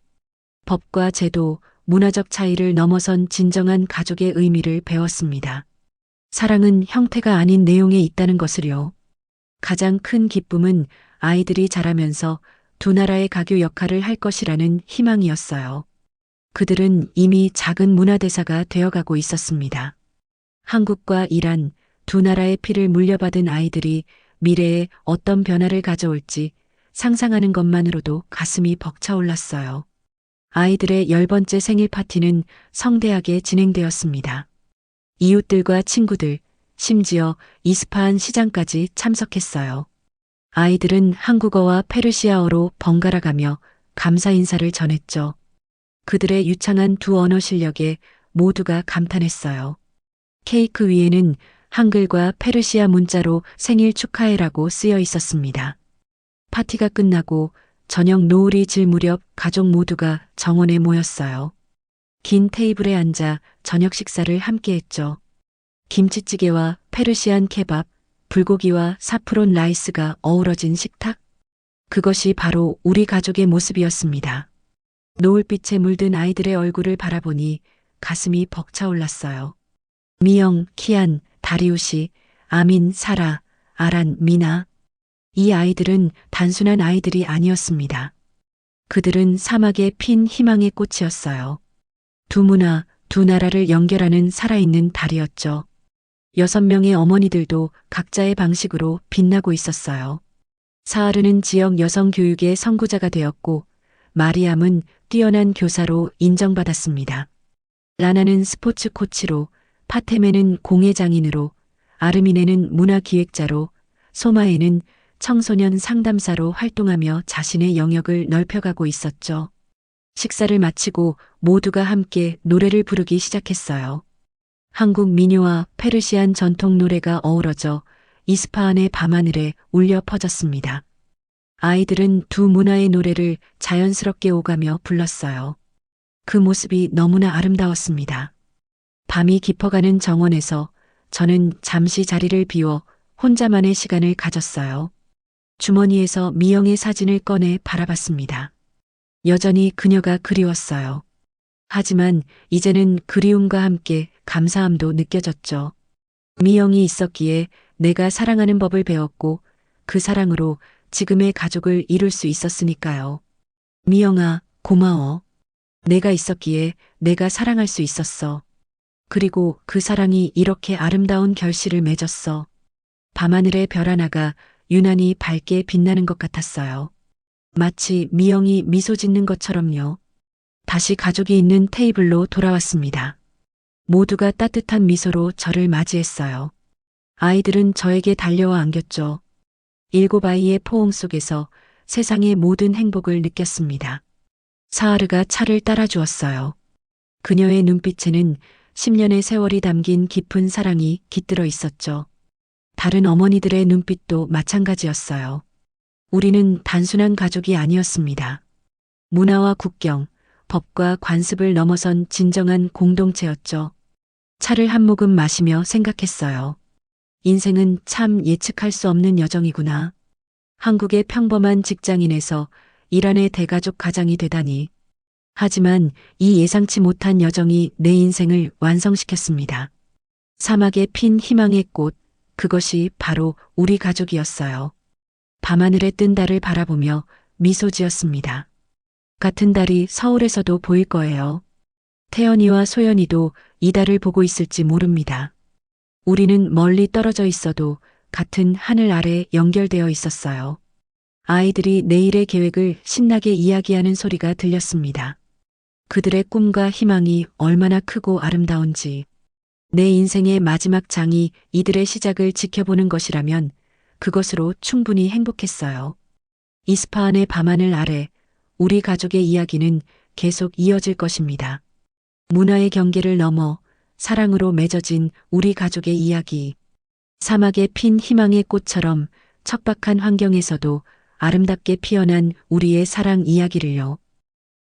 법과 제도, 문화적 차이를 넘어선 진정한 가족의 의미를 배웠습니다. 사랑은 형태가 아닌 내용에 있다는 것을요. 가장 큰 기쁨은 아이들이 자라면서 두 나라의 가교 역할을 할 것이라는 희망이었어요. 그들은 이미 작은 문화대사가 되어가고 있었습니다. 한국과 이란 두 나라의 피를 물려받은 아이들이 미래에 어떤 변화를 가져올지 상상하는 것만으로도 가슴이 벅차올랐어요. 아이들의 10번째 생일 파티는 성대하게 진행되었습니다. 이웃들과 친구들, 심지어 이스파한 시장까지 참석했어요. 아이들은 한국어와 페르시아어로 번갈아가며 감사 인사를 전했죠. 그들의 유창한 두 언어 실력에 모두가 감탄했어요. 케이크 위에는 한글과 페르시아 문자로 생일 축하해라고 쓰여 있었습니다. 파티가 끝나고 저녁 노을이 질 무렵 가족 모두가 정원에 모였어요. 긴 테이블에 앉아 저녁 식사를 함께 했죠. 김치찌개와 페르시안 케밥, 불고기와 사프론 라이스가 어우러진 식탁? 그것이 바로 우리 가족의 모습이었습니다. 노을빛에 물든 아이들의 얼굴을 바라보니 가슴이 벅차올랐어요. 미영, 키안, 다리우시, 아민, 사라, 아란, 미나. 이 아이들은 단순한 아이들이 아니었습니다. 그들은 사막에 핀 희망의 꽃이었어요. 두 문화, 두 나라를 연결하는 살아있는 달이었죠. 6명의 어머니들도 각자의 방식으로 빛나고 있었어요. 사하르는 지역 여성 교육의 선구자가 되었고 마리암은 뛰어난 교사로 인정받았습니다. 라나는 스포츠 코치로, 파테메는 공예 장인으로, 아르미네는 문화기획자로, 소마에는 청소년 상담사로 활동하며 자신의 영역을 넓혀가고 있었죠. 식사를 마치고 모두가 함께 노래를 부르기 시작했어요. 한국 민요와 페르시안 전통 노래가 어우러져 이스파한의 밤하늘에 울려 퍼졌습니다. 아이들은 두 문화의 노래를 자연스럽게 오가며 불렀어요. 그 모습이 너무나 아름다웠습니다. 밤이 깊어가는 정원에서 저는 잠시 자리를 비워 혼자만의 시간을 가졌어요. 주머니에서 미영의 사진을 꺼내 바라봤습니다. 여전히 그녀가 그리웠어요. 하지만 이제는 그리움과 함께 감사함도 느껴졌죠. 미영이 있었기에 내가 사랑하는 법을 배웠고 그 사랑으로 지금의 가족을 이룰 수 있었으니까요. 미영아, 고마워. 내가 있었기에 내가 사랑할 수 있었어. 그리고 그 사랑이 이렇게 아름다운 결실을 맺었어. 밤하늘의 별 하나가 유난히 밝게 빛나는 것 같았어요. 마치 미영이 미소 짓는 것처럼요. 다시 가족이 있는 테이블로 돌아왔습니다. 모두가 따뜻한 미소로 저를 맞이했어요. 아이들은 저에게 달려와 안겼죠. 일곱 아이의 포옹 속에서 세상의 모든 행복을 느꼈습니다. 사하르가 차를 따라주었어요. 그녀의 눈빛에는 10년의 세월이 담긴 깊은 사랑이 깃들어 있었죠. 다른 어머니들의 눈빛도 마찬가지였어요. 우리는 단순한 가족이 아니었습니다. 문화와 국경, 법과 관습을 넘어선 진정한 공동체였죠. 차를 한 모금 마시며 생각했어요. 인생은 참 예측할 수 없는 여정이구나. 한국의 평범한 직장인에서 이란의 대가족 가장이 되다니. 하지만 이 예상치 못한 여정이 내 인생을 완성시켰습니다. 사막에 핀 희망의 꽃, 그것이 바로 우리 가족이었어요. 밤하늘에 뜬 달을 바라보며 미소 지었습니다. 같은 달이 서울에서도 보일 거예요. 태연이와 소연이도 이 달을 보고 있을지 모릅니다. 우리는 멀리 떨어져 있어도 같은 하늘 아래 연결되어 있었어요. 아이들이 내일의 계획을 신나게 이야기하는 소리가 들렸습니다. 그들의 꿈과 희망이 얼마나 크고 아름다운지. 내 인생의 마지막 장이 이들의 시작을 지켜보는 것이라면 그것으로 충분히 행복했어요. 이스파한의 밤하늘 아래 우리 가족의 이야기는 계속 이어질 것입니다. 문화의 경계를 넘어 사랑으로 맺어진 우리 가족의 이야기. 사막에 핀 희망의 꽃처럼 척박한 환경에서도 아름답게 피어난 우리의 사랑 이야기를요.